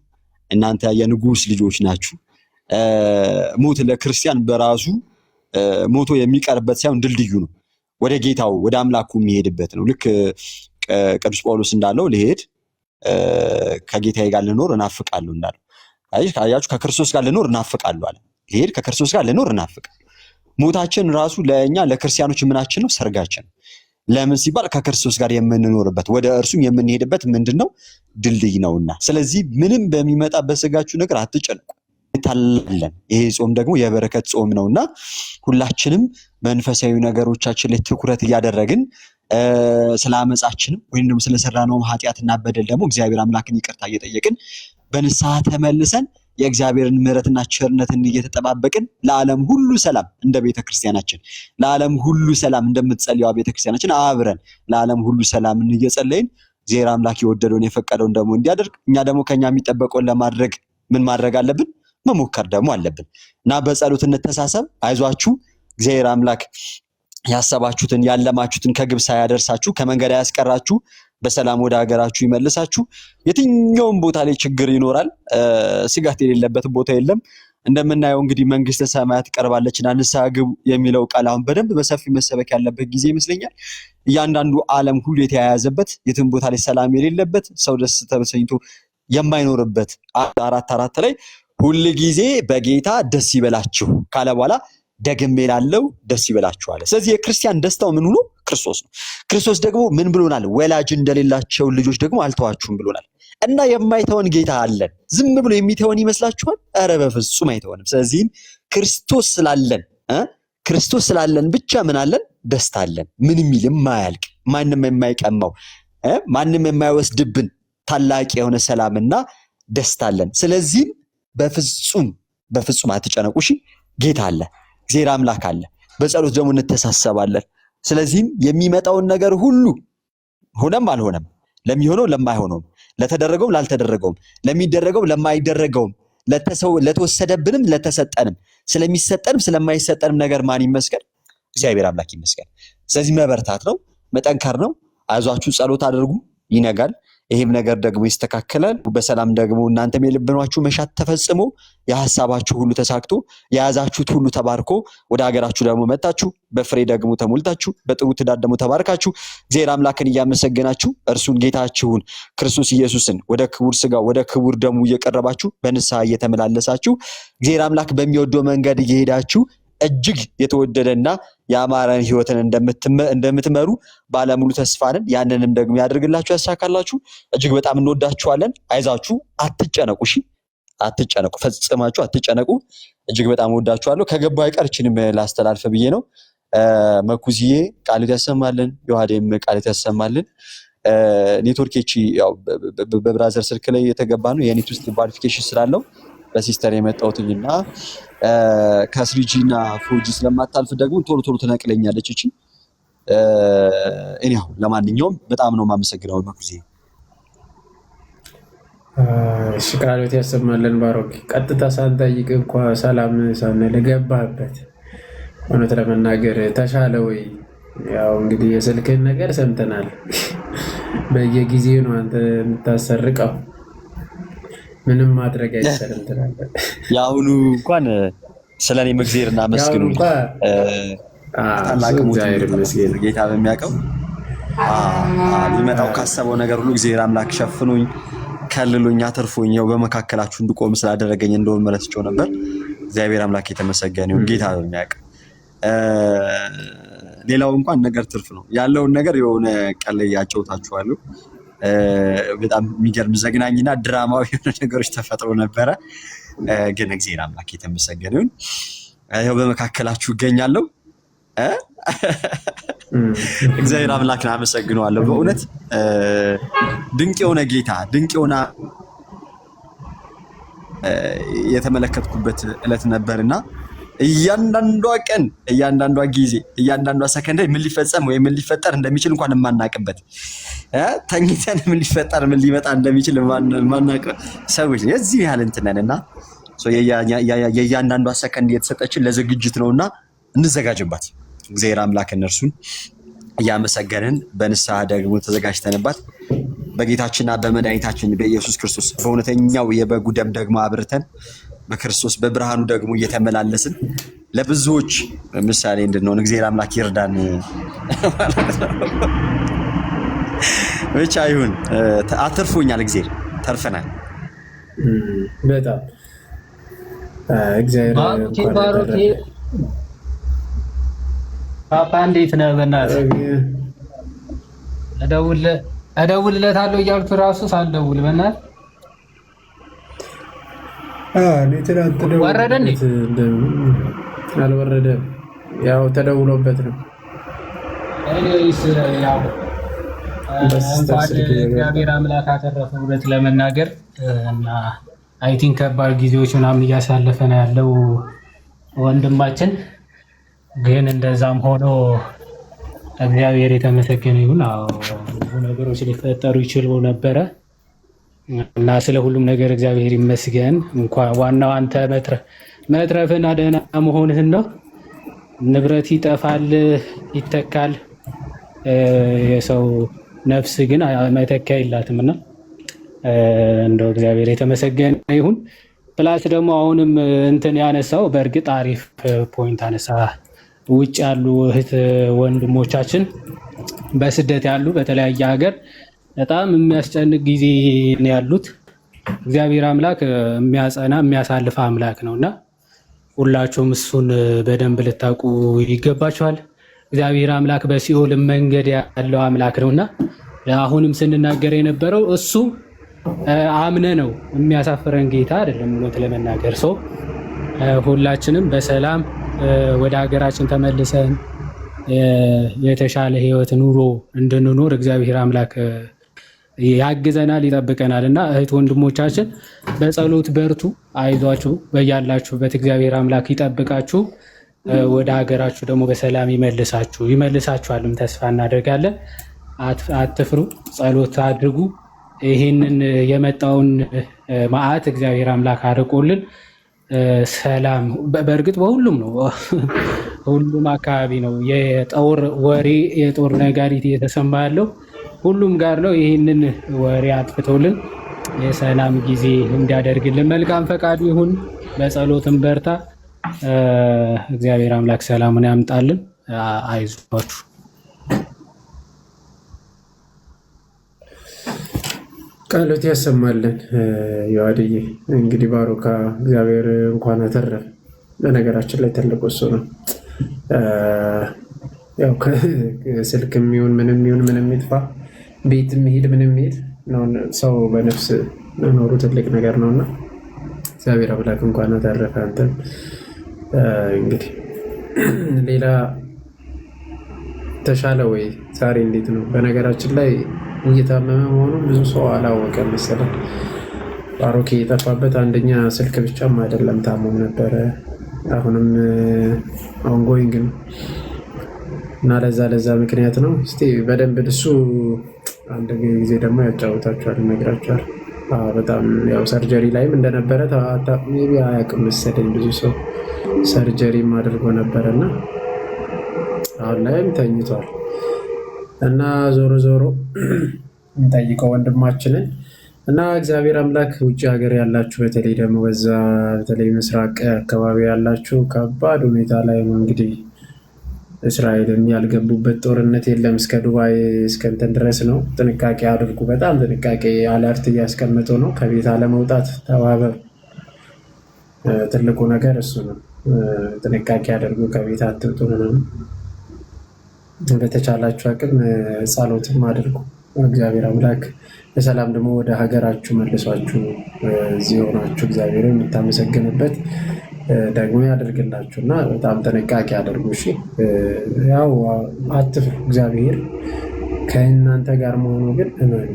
እናንተ የንጉስ ልጆች ናችሁ። ሞት ለክርስቲያን በራሱ ሞቶ የሚቀርበት ሳይሆን ድልድዩ ነው፣ ወደ ጌታው ወደ አምላኩ የሚሄድበት ነው። ልክ ቅዱስ ጳውሎስ እንዳለው ልሄድ ከጌታዬ ጋር ልኖር እናፍቃለሁ እንዳለው። አያችሁ፣ ከክርስቶስ ጋር ልኖር እናፍቃለሁ አለ። ልሄድ ከክርስቶስ ጋር ልኖር እናፍቃለሁ። ሞታችን ራሱ ለእኛ ለክርስቲያኖች ምናችን ነው? ሰርጋችን። ለምን ሲባል ከክርስቶስ ጋር የምንኖርበት ወደ እርሱም የምንሄድበት ምንድነው? ድልድይ ነውና። ስለዚህ ምንም በሚመጣ በስጋችሁ ነገር አትጨንቁ፣ እንታለን። ይሄ ጾም ደግሞ የበረከት ጾም ነውና ሁላችንም መንፈሳዊ ነገሮቻችን ላይ ትኩረት እያደረግን ስለ አመጻችንም ወይም ደግሞ ስለሰራነው ኃጢአትና በደል ደግሞ እግዚአብሔር አምላክን ይቅርታ እየጠየቅን በንስሐ ተመልሰን የእግዚአብሔርን ምሕረትና ቸርነትን እየተጠባበቅን ለዓለም ሁሉ ሰላም እንደ ቤተክርስቲያናችን ለዓለም ሁሉ ሰላም እንደምትጸልየው ቤተክርስቲያናችን አብረን ለዓለም ሁሉ ሰላምን እየጸለይን እግዚአብሔር አምላክ የወደደውን የፈቀደውን ደግሞ እንዲያደርግ እኛ ደግሞ ከኛ የሚጠበቀውን ለማድረግ ምን ማድረግ አለብን? መሞከር ደግሞ አለብን እና በጸሎት እንተሳሰብ። አይዟችሁ፣ እግዚአብሔር አምላክ ያሰባችሁትን ያለማችሁትን ከግብ ሳያደርሳችሁ ከመንገድ ያስቀራችሁ በሰላም ወደ ሀገራችሁ ይመልሳችሁ። የትኛውም ቦታ ላይ ችግር ይኖራል፣ ስጋት የሌለበት ቦታ የለም እንደምናየው እንግዲህ መንግስተ ሰማያት ቀርባለችና ንስሐ ግቡ የሚለው ቃል አሁን በደንብ በሰፊ መሰበክ ያለበት ጊዜ ይመስለኛል። እያንዳንዱ ዓለም ሁሉ የተያያዘበት የትም ቦታ ላይ ሰላም የሌለበት ሰው ደስ ተሰኝቶ የማይኖርበት 4:4 ላይ ሁል ጊዜ በጌታ ደስ ይበላችሁ ካለ በኋላ ደግሜ እላለሁ ደስ ይበላችሁ አለ። ስለዚህ የክርስቲያን ደስታው ምን ሆኖ ክርስቶስ ነው። ክርስቶስ ደግሞ ምን ብሎናል? ወላጅ እንደሌላቸው ልጆች ደግሞ አልተዋችሁም ብሎናል። እና የማይተወን ጌታ አለን። ዝም ብሎ የሚተወን ይመስላችኋል? ኧረ በፍጹም አይተወንም። ስለዚህ ክርስቶስ ስላለን ብቻ ምን አለን? ደስታ አለን። ምን የሚል የማያልቅ ማንም የማይቀማው ማንም የማይወስድብን ታላቅ የሆነ ሰላምና ደስታ አለን። ስለዚህም በፍጹም አትጨነቁ። እሺ ጌታ አለ፣ እግዚአብሔር አምላክ አለ። በጸሎት ደግሞ እንተሳሰባለን። ስለዚህም የሚመጣውን ነገር ሁሉ ሆነም አልሆነም፣ ለሚሆነው ለማይሆነውም፣ ለተደረገውም ላልተደረገውም፣ ለሚደረገውም ለማይደረገውም፣ ለተወሰደብንም ለተሰጠንም፣ ስለሚሰጠንም ስለማይሰጠንም ነገር ማን ይመስገን? እግዚአብሔር አምላክ ይመስገን። ስለዚህ መበርታት ነው፣ መጠንከር ነው። አይዟችሁ፣ ጸሎት አድርጉ፣ ይነጋል። ይሄም ነገር ደግሞ ይስተካከላል። በሰላም ደግሞ እናንተም የልብናችሁ መሻት ተፈጽሞ የሐሳባችሁ ሁሉ ተሳክቶ የያዛችሁት ሁሉ ተባርኮ ወደ ሀገራችሁ ደግሞ መጣችሁ በፍሬ ደግሞ ተሞልታችሁ በጥሩ ትዳር ደግሞ ተባርካችሁ እግዚአብሔር አምላክን እያመሰገናችሁ እርሱን ጌታችሁን ክርስቶስ ኢየሱስን ወደ ክቡር ሥጋው ወደ ክቡር ደሙ እየቀረባችሁ በንስሐ እየተመላለሳችሁ እግዚአብሔር አምላክ በሚወደው መንገድ እየሄዳችሁ እጅግ የተወደደና ያማረን ሕይወትን እንደምትመሩ ባለሙሉ ተስፋ ነን። ያንንም ደግሞ ያድርግላችሁ፣ ያሳካላችሁ። እጅግ በጣም እንወዳችኋለን። አይዛችሁ፣ አትጨነቁ። እሺ አትጨነቁ፣ ፈጽማችሁ አትጨነቁ። እጅግ በጣም ወዳችኋለሁ። ከገባ አይቀር እችንም ላስተላልፍ ብዬ ነው። መኩዚዬ ቃልት ያሰማልን፣ ዮሐዴም ቃልት ያሰማልን። ኔትወርኬቺ ያው በብራዘር ስልክ ላይ የተገባ ነው። የኔት ውስጥ ቫሪፊኬሽን ስላለው በሲስተር የመጣሁትኝና ከ3G እና 4G ስለማታልፍ ደግሞ ቶሎ ቶሎ ትነቅለኛለች እቺ። እኔው ለማንኛውም በጣም ነው የማመሰግነው መኩዚ። እሺ ቃልዎት ያሰማልን ባሮክ። ቀጥታ ሳንጠይቅ እንኳን ሰላም ሳንል ገባህበት። እውነት ለመናገር ተሻለ ወይ? ያው እንግዲህ የስልክህን ነገር ሰምተናል። በየጊዜው ነው አንተ የምታሰርቀው። ምንም ማድረግ አይቻልም ትላለህ። ያሁኑ እንኳን ስለኔ እግዚአብሔርና መስግኑ ታላቅ ጌታ በሚያውቀው ሊመጣው ካሰበው ነገር ሁሉ እግዚአብሔር አምላክ ሸፍኖኝ ከልሎኝ አተርፎኝ ያው በመካከላችሁ እንድቆም ስላደረገኝ እንደው መለስቸው ነበር። እግዚአብሔር አምላክ የተመሰገነ ይሁን። ጌታ በሚያውቀው ሌላው እንኳን ነገር ትርፍ ነው ያለውን ነገር የሆነ ቀን ላይ ያጫውታችኋለሁ። በጣም የሚገርም ዘግናኝና ድራማዊ የሆነ ነገሮች ተፈጥሮ ነበረ። ግን እግዚአብሔር አምላክ የተመሰገነ ይሁን። ያው በመካከላችሁ እገኛለሁ። እግዚአብሔር አምላክን አመሰግነዋለሁ። በእውነት ድንቅ የሆነ ጌታ ድንቅ የሆነ የተመለከትኩበት ዕለት ነበርና እያንዳንዷ ቀን እያንዳንዷ ጊዜ እያንዳንዷ ሰከንድ ምን ሊፈጸም ወይ ምን ሊፈጠር እንደሚችል እንኳን የማናቅበት ተኝተን ምን ሊፈጠር ምን ሊመጣ እንደሚችል የማናቅ ሰዎች የዚህ ያህል እንትን ነንና የእያንዳንዷ ሰከንድ የተሰጠችን ለዝግጅት ነውና እንዘጋጅባት። እግዚአብሔር አምላክ እነርሱን እያመሰገንን በንስሐ ደግሞ ተዘጋጅተንባት በጌታችንና በመድኃኒታችን በኢየሱስ ክርስቶስ በእውነተኛው የበጉ ደም ደግሞ አብርተን በክርስቶስ በብርሃኑ ደግሞ እየተመላለስን ለብዙዎች ምሳሌ እንድንሆን እግዚአብሔር አምላክ ይርዳን ማለት ነው። ብቻ ይሁን። አትርፎኛል፣ እግዚአብሔር ተርፈናል። በጣም እግዚአብሔር ፓፓ እንዴት ነህ? በእናትህ እደውልለታለሁ እያልኩ እራሱ ሳልደውል በእናትህ ወረደ እንዴ? አልወረደም። ያው ተደውሎበት ነው። ያው እግዚአብሔር አምላክ አተረፈ። እውነት ለመናገር እና አይ ቲንክ ከባድ ጊዜዎች ምናምን እያሳለፈ ነው ያለው ወንድማችን። ግን እንደዛም ሆኖ እግዚአብሔር የተመሰገነ ይሁን። ብዙ ነገሮች ሊፈጠሩ ይችሉ ነበረ እና ስለ ሁሉም ነገር እግዚአብሔር ይመስገን። እንኳን ዋናው አንተ መትረፍና ደህና መሆንህን ነው። ንብረት ይጠፋል፣ ይተካል። የሰው ነፍስ ግን መተኪያ የላትምና እንደው እግዚአብሔር የተመሰገነ ይሁን። ፕላስ ደግሞ አሁንም እንትን ያነሳው በእርግጥ አሪፍ ፖይንት አነሳ። ውጭ ያሉ እህት ወንድሞቻችን በስደት ያሉ በተለያየ ሀገር በጣም የሚያስጨንቅ ጊዜ ነው ያሉት። እግዚአብሔር አምላክ የሚያጸና የሚያሳልፍ አምላክ ነውና ሁላችሁም እሱን በደንብ ልታውቁ ይገባችኋል። እግዚአብሔር አምላክ በሲኦል መንገድ ያለው አምላክ ነውና አሁንም ስንናገር የነበረው እሱ አምነ ነው የሚያሳፍረን ጌታ አይደለም። እውነት ለመናገር ሰው ሁላችንም በሰላም ወደ ሀገራችን ተመልሰን የተሻለ ህይወት ኑሮ እንድንኖር እግዚአብሔር አምላክ ያግዘናል፣ ይጠብቀናል እና እህት ወንድሞቻችን በጸሎት በርቱ፣ አይዟችሁ፣ በያላችሁበት እግዚአብሔር አምላክ ይጠብቃችሁ፣ ወደ ሀገራችሁ ደግሞ በሰላም ይመልሳችኋልም ተስፋ እናደርጋለን። አትፍሩ፣ ጸሎት አድርጉ። ይህንን የመጣውን መዓት እግዚአብሔር አምላክ አርቆልን ሰላም በእርግጥ በሁሉም ነው፣ ሁሉም አካባቢ ነው የጦር ወሬ የጦር ነጋሪት እየተሰማ ያለው ሁሉም ጋር ነው። ይህንን ወሬ አጥፍቶልን የሰላም ጊዜ እንዲያደርግልን መልካም ፈቃዱ ይሁን። በጸሎትም በርታ። እግዚአብሔር አምላክ ሰላሙን ያምጣልን። አይዟችሁ። ቃሎት ያሰማልን። የዋድዬ እንግዲህ ባሮካ እግዚአብሔር እንኳን አተረፈ። በነገራችን ላይ ትልቁ እሱ ነው። ያው ስልክ የሚሆን ምንም ይጥፋ ቤት የሚሄድ ምንም ይሄድ ሰው በነፍስ መኖሩ ትልቅ ነገር ነውና እግዚአብሔር አምላክ እንኳን አተረፈ። አንተም እንግዲህ ሌላ ተሻለ ወይ? ዛሬ እንዴት ነው? በነገራችን ላይ እየታመመ መሆኑን ብዙ ሰው አላወቀም መሰለኝ። ባሮኬ የጠፋበት አንደኛ ስልክ ብቻም አይደለም፣ ታሞም ነበረ። አሁንም ኦንጎይንግ ነው እና ለዛ ምክንያት ነው። እስቲ በደንብ እሱ አንድ ጊዜ ደግሞ ያጫውታችኋል፣ ይነግራችኋል። በጣም ያው ሰርጀሪ ላይም እንደነበረ አያውቅም መሰለኝ። ብዙ ሰው ሰርጀሪም አድርጎ ነበረና አሁን ላይም ተኝቷል። እና ዞሮ እንጠይቀው ወንድማችንን እና እግዚአብሔር አምላክ ውጭ ሀገር ያላችሁ በተለይ ደግሞ በተለይ ምስራቅ አካባቢ ያላችሁ ከባድ ሁኔታ ላይ ነው። እንግዲህ እስራኤልም ያልገቡበት ጦርነት የለም። እስከ ዱባይ እስከ እንትን ድረስ ነው። ጥንቃቄ አድርጉ። በጣም ጥንቃቄ አለርት እያስቀመጡ ነው። ከቤት አለመውጣት ተባበሩ። ትልቁ ነገር እሱ ነው። ጥንቃቄ አድርጉ። ከቤት አትውጡ ነው። በተቻላችሁ አቅም ጸሎትም አድርጉ። እግዚአብሔር አምላክ በሰላም ደግሞ ወደ ሀገራችሁ መልሷችሁ እዚህ ሆናችሁ እግዚአብሔር የምታመሰግንበት ደግሞ ያደርግላችሁ እና በጣም ጥንቃቄ አድርጉ። እሺ፣ ያው አትፍሩ። እግዚአብሔር ከእናንተ ጋር መሆኑ ግን እመኑ።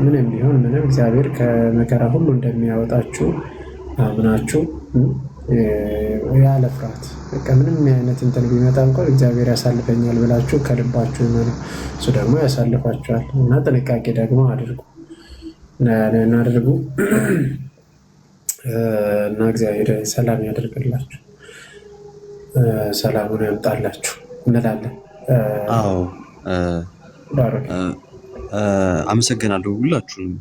ምንም ቢሆን ምንም እግዚአብሔር ከመከራ ሁሉ እንደሚያወጣችሁ አምናችሁ ያለ ፍርሃት በቃ ምንም አይነት እንትን ቢመጣ እንኳን እግዚአብሔር ያሳልፈኛል ብላችሁ ከልባችሁ እመኑ። እሱ ደግሞ ያሳልፋችኋል እና ጥንቃቄ ደግሞ አድርጉ እና እግዚአብሔር ሰላም ያደርግላችሁ፣ ሰላሙን ያምጣላችሁ እንላለን። አዎ አመሰግናለሁ ሁላችሁንም።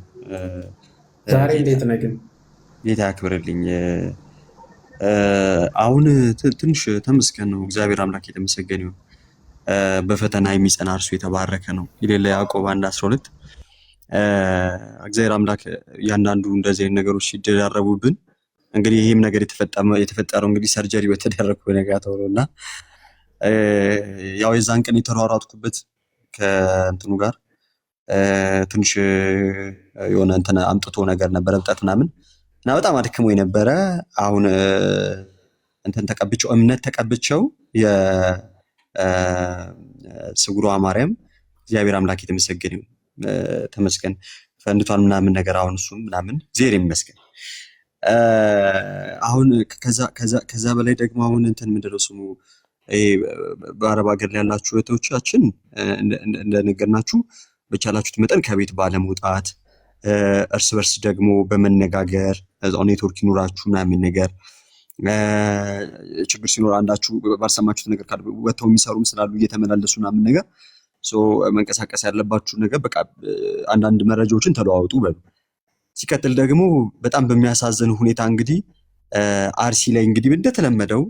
ዛሬ እንዴት ነህ ግን? ጌታ ያክብርልኝ። አሁን ትንሽ ተመስገን ነው። እግዚአብሔር አምላክ የተመሰገነ ይሁን። በፈተና የሚጸና እርሱ የተባረከ ነው ይላል ያዕቆብ 1:12። እግዚአብሔር አምላክ እያንዳንዱ እንደዚህ አይነት ነገሮች ሲደራረቡብን እንግዲህ ይህም ነገር የተፈጠረው እንግዲህ ሰርጀሪ በተደረግኩ በነጋታው ነውና ያው የዛን ቀን የተሯሯጥኩበት ከእንትኑ ጋር ትንሽ የሆነ እንትን አምጥቶ ነገር ነበረ ብጣት ምናምን እና በጣም አድክሞ የነበረ አሁን እንትን እምነት ተቀብቸው የስጉሯ ማርያም እግዚአብሔር አምላክ የተመሰገነ ይሁን። ተመስገን ፈንድቷል ምናምን ነገር አሁን እሱም ምናምን ዜር ይመስገን። አሁን ከዛ በላይ ደግሞ አሁን እንትን ምንድነው ስሙ በአረብ ሀገር ላይ ያላችሁ እህቶቻችን እንደነገርናችሁ በቻላችሁት መጠን ከቤት ባለመውጣት እርስ በርስ ደግሞ በመነጋገር እዛው ኔትወርክ ይኑራችሁ ምናምን ነገር ችግር ሲኖር አንዳችሁ ባልሰማችሁት ነገር ካለ ወጥተው የሚሰሩም ስላሉ እየተመላለሱ ምናምን ነገር መንቀሳቀስ ያለባችሁ ነገር በቃ አንዳንድ መረጃዎችን ተለዋወጡ በሉ። ሲቀጥል ደግሞ በጣም በሚያሳዝን ሁኔታ እንግዲህ አርሲ ላይ እንግዲህ እንደተለመደው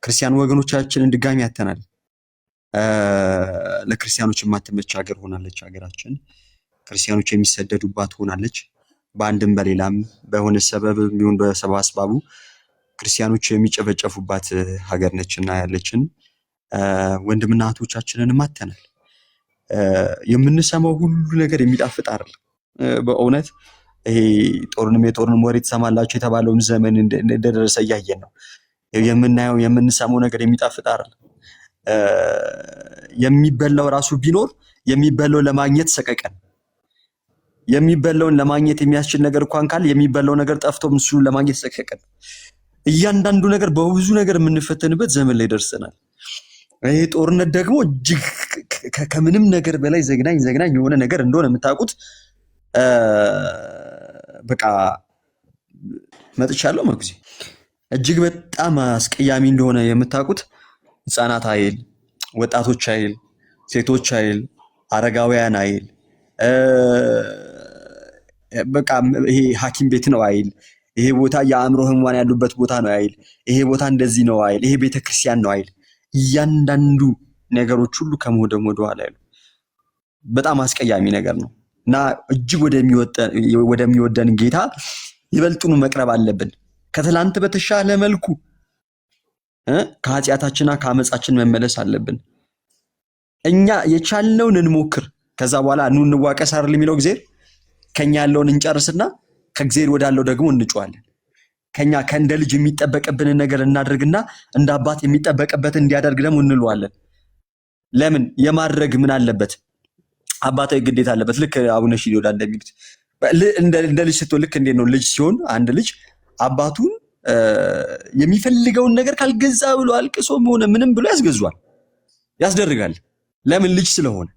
ክርስቲያን ወገኖቻችንን ድጋሚ ያተናል። ለክርስቲያኖች የማትመች ሀገር ሆናለች ሀገራችን። ክርስቲያኖች የሚሰደዱባት ሆናለች። በአንድም በሌላም በሆነ ሰበብ የሚሆን በሰበብ አስባቡ ክርስቲያኖች የሚጨፈጨፉባት ሀገር ነችና ያለችን ወንድምና እህቶቻችንን ማተናል። የምንሰማው ሁሉ ነገር የሚጣፍጥ አይደለም። በእውነት ይሄ የጦርንም ወሬ ትሰማላችሁ የተባለውን ዘመን እንደደረሰ እያየን ነው። የምናየው የምንሰማው ነገር የሚጣፍጥ አይደለም። የሚበላው ራሱ ቢኖር የሚበላው ለማግኘት ሰቀቀን፣ የሚበላውን ለማግኘት የሚያስችል ነገር እንኳን ካለ የሚበላው ነገር ጠፍቶ እሱን ለማግኘት ሰቀቀን። እያንዳንዱ ነገር በብዙ ነገር የምንፈተንበት ዘመን ላይ ደርሰናል። ይሄ ጦርነት ደግሞ እጅግ ከምንም ነገር በላይ ዘግናኝ የሆነ ነገር እንደሆነ የምታውቁት በቃ መጥቻለሁ መጉዚ እጅግ በጣም አስቀያሚ እንደሆነ የምታውቁት ህፃናት አይል፣ ወጣቶች አይል፣ ሴቶች አይል፣ አረጋውያን አይል፣ በቃ ይሄ ሐኪም ቤት ነው አይል፣ ይሄ ቦታ የአእምሮ ህሙማን ያሉበት ቦታ ነው አይል፣ ይሄ ቦታ እንደዚህ ነው አይል፣ ይሄ ቤተክርስቲያን ነው አይል። እያንዳንዱ ነገሮች ሁሉ ከመወደም ወደኋላ ያሉ በጣም አስቀያሚ ነገር ነው እና እጅግ ወደሚወደን ጌታ ይበልጡኑ መቅረብ አለብን። ከትላንት በተሻለ መልኩ ከኃጢአታችንና ከአመፃችን መመለስ አለብን። እኛ የቻልነውን እንሞክር። ከዛ በኋላ ኑ እንዋቀስ አይደል የሚለው እግዚአብሔር። ከኛ ያለውን እንጨርስና ከእግዚአብሔር ወዳለው ደግሞ እንጫዋለን። ከኛ ከእንደ ልጅ የሚጠበቅብንን ነገር እናደርግና እንደ አባት የሚጠበቅበትን እንዲያደርግ ደግሞ እንለዋለን። ለምን የማድረግ ምን አለበት? አባታዊ ግዴታ አለበት። ልክ አቡነ ሺኖዳ እንደሚሉት እንደ ልጅ ስትሆን ልክ እንዴት ነው ልጅ ሲሆን አንድ ልጅ አባቱን የሚፈልገውን ነገር ካልገዛ ብሎ አልቅሶም ሆነ ምንም ብሎ ያስገዟል፣ ያስደርጋል። ለምን? ልጅ ስለሆነ።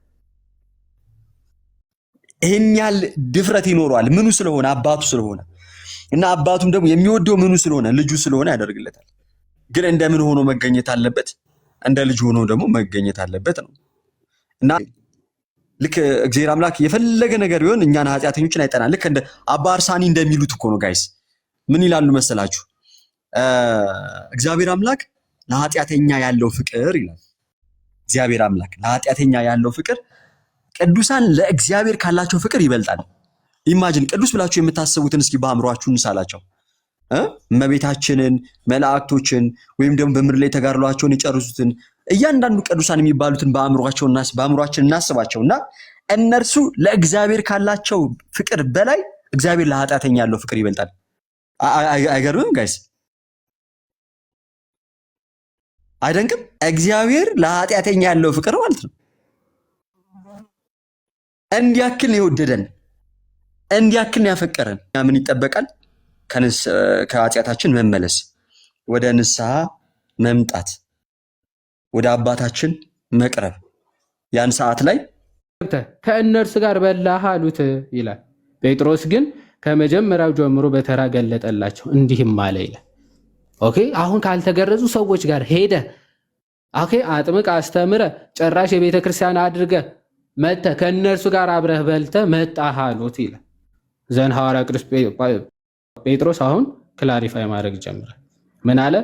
ይሄን ያህል ድፍረት ይኖረዋል። ምኑ ስለሆነ? አባቱ ስለሆነ። እና አባቱም ደግሞ የሚወደው ምኑ ስለሆነ? ልጁ ስለሆነ ያደርግለታል። ግን እንደምን ሆኖ መገኘት አለበት? እንደ ልጅ ሆኖ ደግሞ መገኘት አለበት ነው። እና ልክ እግዚአብሔር አምላክ የፈለገ ነገር ቢሆን እኛን ኃጢአተኞችን አይጠናል። ልክ እንደ አባ አርሳኒ እንደሚሉት እኮ ነው ጋይስ። ምን ይላሉ መሰላችሁ? እግዚአብሔር አምላክ ለኃጢአተኛ ያለው ፍቅር ይላል። እግዚአብሔር አምላክ ለኃጢአተኛ ያለው ፍቅር ቅዱሳን ለእግዚአብሔር ካላቸው ፍቅር ይበልጣል። ኢማጂን ቅዱስ ብላችሁ የምታስቡትን እስኪ በአእምሯችሁ እንሳላቸው። እመቤታችንን፣ መላእክቶችን ወይም ደግሞ በምድር ላይ ተጋድሏቸውን የጨረሱትን እያንዳንዱ ቅዱሳን የሚባሉትን በአእምሯችን እናስባቸውና እነርሱ ለእግዚአብሔር ካላቸው ፍቅር በላይ እግዚአብሔር ለኃጢአተኛ ያለው ፍቅር ይበልጣል። አይገርምም ጋይስ? አይደንቅም? እግዚአብሔር ለኃጢአተኛ ያለው ፍቅር ማለት ነው። እንዲያክል ነው የወደደን፣ እንዲያክል ነው ያፈቀረን። ምን ይጠበቃል? ከኃጢአታችን መመለስ፣ ወደ ንስሐ መምጣት፣ ወደ አባታችን መቅረብ። ያን ሰዓት ላይ ከእነርሱ ጋር በላህ አሉት ይላል። ጴጥሮስ ግን ከመጀመሪያው ጀምሮ በተራ ገለጠላቸው እንዲህም አለ ይላል። ኦኬ፣ አሁን ካልተገረዙ ሰዎች ጋር ሄደ፣ ኦኬ፣ አጥምቅ፣ አስተምረ፣ ጭራሽ የቤተ ክርስቲያን አድርገ መተ ከእነርሱ ጋር አብረህ በልተ መጣህ አሉት ይላል። ዘን ሐዋርያ ቅዱስ ጴጥሮስ አሁን ክላሪፋይ ማድረግ ጀመረ። ምን አለ?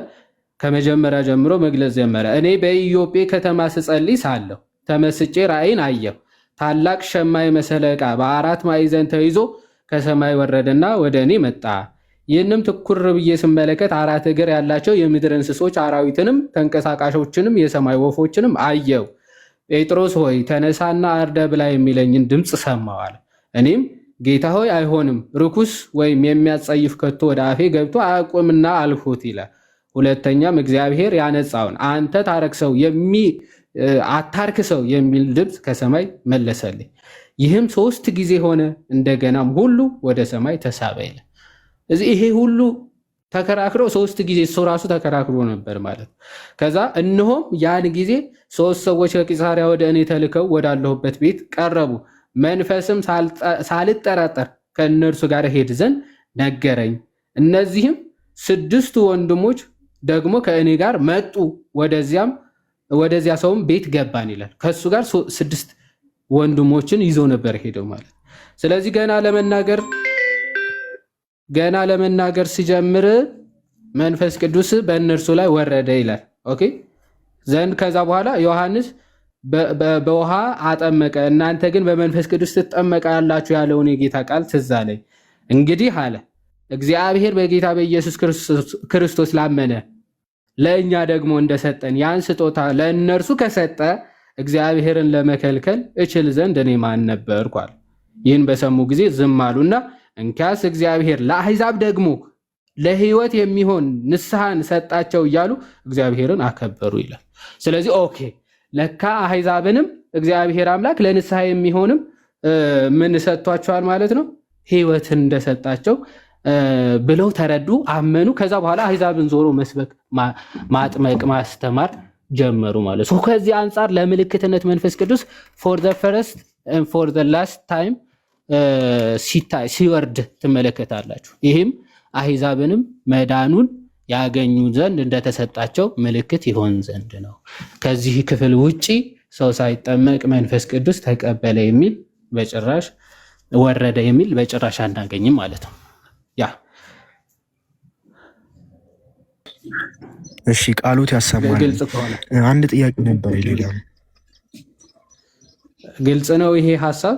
ከመጀመሪያ ጀምሮ መግለጽ ጀመረ። እኔ በኢዮጴ ከተማ ስጸልይ ሳለሁ ተመስጬ ራእይን አየሁ። ታላቅ ሸማ የመሰለ ዕቃ በአራት ማዕዘን ተይዞ ከሰማይ ወረደና ወደ እኔ መጣ። ይህንም ትኩር ብዬ ስመለከት አራት እግር ያላቸው የምድር እንስሶች አራዊትንም ተንቀሳቃሾችንም የሰማይ ወፎችንም አየው። ጴጥሮስ ሆይ ተነሳና አርደ ብላ የሚለኝን ድምፅ ሰማሁ አለ። እኔም ጌታ ሆይ አይሆንም፣ ርኩስ ወይም የሚያጸይፍ ከቶ ወደ አፌ ገብቶ አያቁምና አልሁት ይላል። ሁለተኛም እግዚአብሔር ያነጻውን አንተ ታረክሰው አታርክሰው የሚል ድምፅ ከሰማይ መለሰልኝ። ይህም 3 ጊዜ ሆነ፣ እንደገናም ሁሉ ወደ ሰማይ ተሳበ ይላል። እዚህ ይሄ ሁሉ ተከራክሮ 3 ጊዜ እሱ ራሱ ተከራክሮ ነበር ማለት። ከዛ እነሆም ያን ጊዜ 3 ሰዎች ከቂሳሪያ ወደ እኔ ተልከው ወዳለሁበት ቤት ቀረቡ። መንፈስም ሳልጠራጠር ከእነርሱ ጋር ሄድ ዘንድ ነገረኝ። እነዚህም 6 ወንድሞች ደግሞ ከእኔ ጋር መጡ። ወደዚያ ሰውም ቤት ገባን ይላል። ከእሱ ጋር 6 ወንድሞችን ይዞ ነበር ሄደው ማለት። ስለዚህ ገና ለመናገር ሲጀምር መንፈስ ቅዱስ በእነርሱ ላይ ወረደ ይላል። ኦኬ ዘንድ ከዛ በኋላ ዮሐንስ በውሃ አጠመቀ፣ እናንተ ግን በመንፈስ ቅዱስ ትጠመቃላችሁ ያለውን የጌታ ቃል ትዝ አለኝ። እንግዲህ አለ እግዚአብሔር በጌታ በኢየሱስ ክርስቶስ ላመነ ለእኛ ደግሞ እንደሰጠን ያን ስጦታ ለእነርሱ ከሰጠ እግዚአብሔርን ለመከልከል እችል ዘንድ እኔ ማን ነበርኩ አለ። ይህን በሰሙ ጊዜ ዝም አሉና እንኪያስ እግዚአብሔር ለአሕዛብ ደግሞ ለሕይወት የሚሆን ንስሐን ሰጣቸው እያሉ እግዚአብሔርን አከበሩ ይላል። ስለዚህ ኦኬ ለካ አሕዛብንም እግዚአብሔር አምላክ ለንስሐ የሚሆንም ምን ሰጥቷቸዋል ማለት ነው፣ ሕይወትን እንደሰጣቸው ብለው ተረዱ፣ አመኑ። ከዛ በኋላ አሕዛብን ዞሮ መስበክ፣ ማጥመቅ፣ ማስተማር ጀመሩ ማለት ነው። ከዚህ አንጻር ለምልክትነት መንፈስ ቅዱስ ፎር ዘ ፈርስት ኤንድ ፎር ዘ ላስት ታይም ሲወርድ ትመለከታላችሁ። ይህም አሕዛብንም መዳኑን ያገኙ ዘንድ እንደተሰጣቸው ምልክት ይሆን ዘንድ ነው። ከዚህ ክፍል ውጪ ሰው ሳይጠመቅ መንፈስ ቅዱስ ተቀበለ የሚል በጭራሽ ወረደ የሚል በጭራሽ አናገኝም ማለት ነው። ያ እሺ፣ ቃሉት ያሰማል። ግልጽ ከሆነ አንድ ጥያቄ ነበር። ሌላ ግልጽ ነው ይሄ ሀሳብ።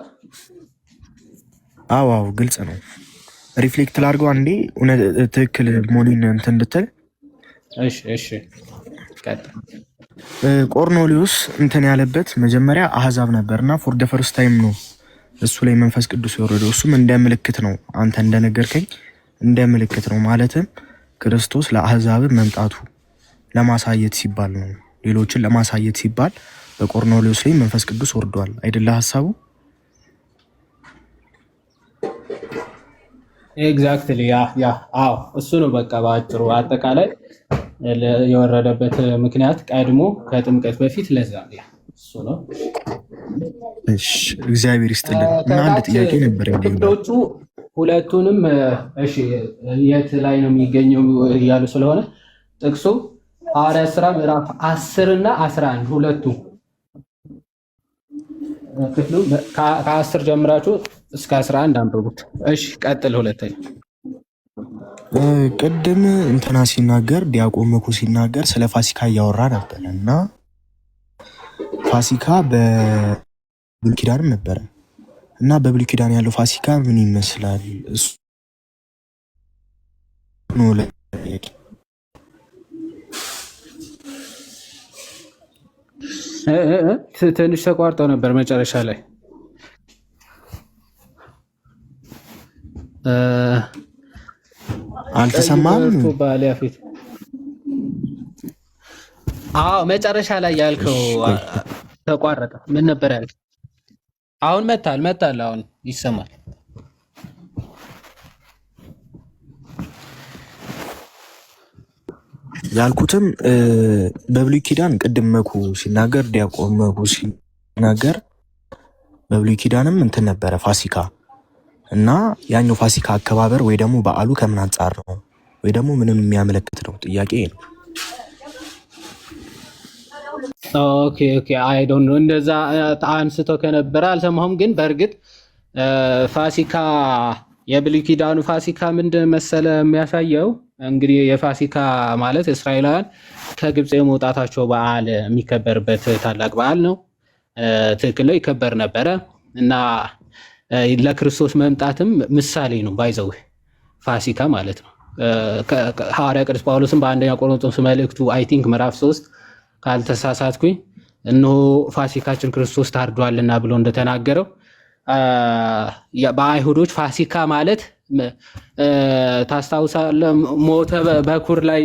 አዎ ግልጽ ነው። ሪፍሌክት ላድርገው አንዴ ትክክል መሆኔን እንትን እንድትል። እሺ ቆርኔሌዎስ እንትን ያለበት መጀመሪያ አሕዛብ ነበርና ፎር ደ ፈርስት ታይም ነው እሱ ላይ መንፈስ ቅዱስ የወረደው። እሱም እንደ ምልክት ነው፣ አንተ እንደነገርከኝ እንደ ምልክት ነው። ማለትም ክርስቶስ ለአሕዛብ መምጣቱ ለማሳየት ሲባል ነው። ሌሎችን ለማሳየት ሲባል በቆርኔሌዎስ ላይ መንፈስ ቅዱስ ወርዷል አይደለ ሀሳቡ? ኤግዛክትሊ ያ አዎ እሱ ነው። በቃ በአጭሩ አጠቃላይ የወረደበት ምክንያት ቀድሞ ከጥምቀት በፊት ለዛ እሱ ነው። እሺ እግዚአብሔር ይስጥልን። እና አንድ ጥያቄ ነበር ክፍሎቹ ሁለቱንም እሺ የት ላይ ነው የሚገኘው እያሉ ስለሆነ ጥቅሱ ሐዋርያት ሥራ ምዕራፍ 10 እና 11 ሁለቱ ክፍሉ ከ10 ጀምራችሁ እስከ 11 አንብቡት። እሺ ቀጥል። ሁለተኛ ቅድም እንትና ሲናገር ዲያቆን መኩ ሲናገር ስለ ፋሲካ እያወራ ነበር እና ፋሲካ በብሉይ ኪዳንም ነበረ እና በብሉይ ኪዳን ያለው ፋሲካ ምን ይመስላል? እሱ ነው ለጥያቄ። ትንሽ ተቋርጠው ነበር መጨረሻ ላይ አልተሰማም። ባሊያፊት አዎ መጨረሻ ላይ ያልከው ተቋረጠ። ምን ነበር ያልከው? አሁን መጣል አሁን ይሰማል። ያልኩትም በብሉይ ኪዳን ቅድም መኩ ሲናገር ዲያቆን መኩ ሲናገር በብሉይ ኪዳንም እንትን ነበረ ፋሲካ እና ያኛው ፋሲካ አከባበር ወይ ደግሞ በዓሉ ከምን አንጻር ነው ወይ ደግሞ ምንም የሚያመለክት ነው? ጥያቄ ነው። ኦኬ አይ ዶንት ኖ እንደዛ አንስቶ ከነበረ አልሰማሁም። ግን በእርግጥ ፋሲካ የብሉይ ኪዳኑ ፋሲካ ምንድን መሰለ የሚያሳየው እንግዲህ የፋሲካ ማለት እስራኤላውያን ከግብፅ የመውጣታቸው በዓል የሚከበርበት ታላቅ በዓል ነው። ትክክል ነው፣ ይከበር ነበረ እና ለክርስቶስ መምጣትም ምሳሌ ነው። ባይዘው ፋሲካ ማለት ነው። ሐዋርያ ቅዱስ ጳውሎስም በአንደኛ ቆሮንቶስ መልእክቱ አይ ቲንክ ምዕራፍ 3 ካልተሳሳትኩኝ እነሆ ፋሲካችን ክርስቶስ ታርዷልና ብሎ እንደተናገረው በአይሁዶች ፋሲካ ማለት ታስታውሳለህ፣ ሞተ በኩር ላይ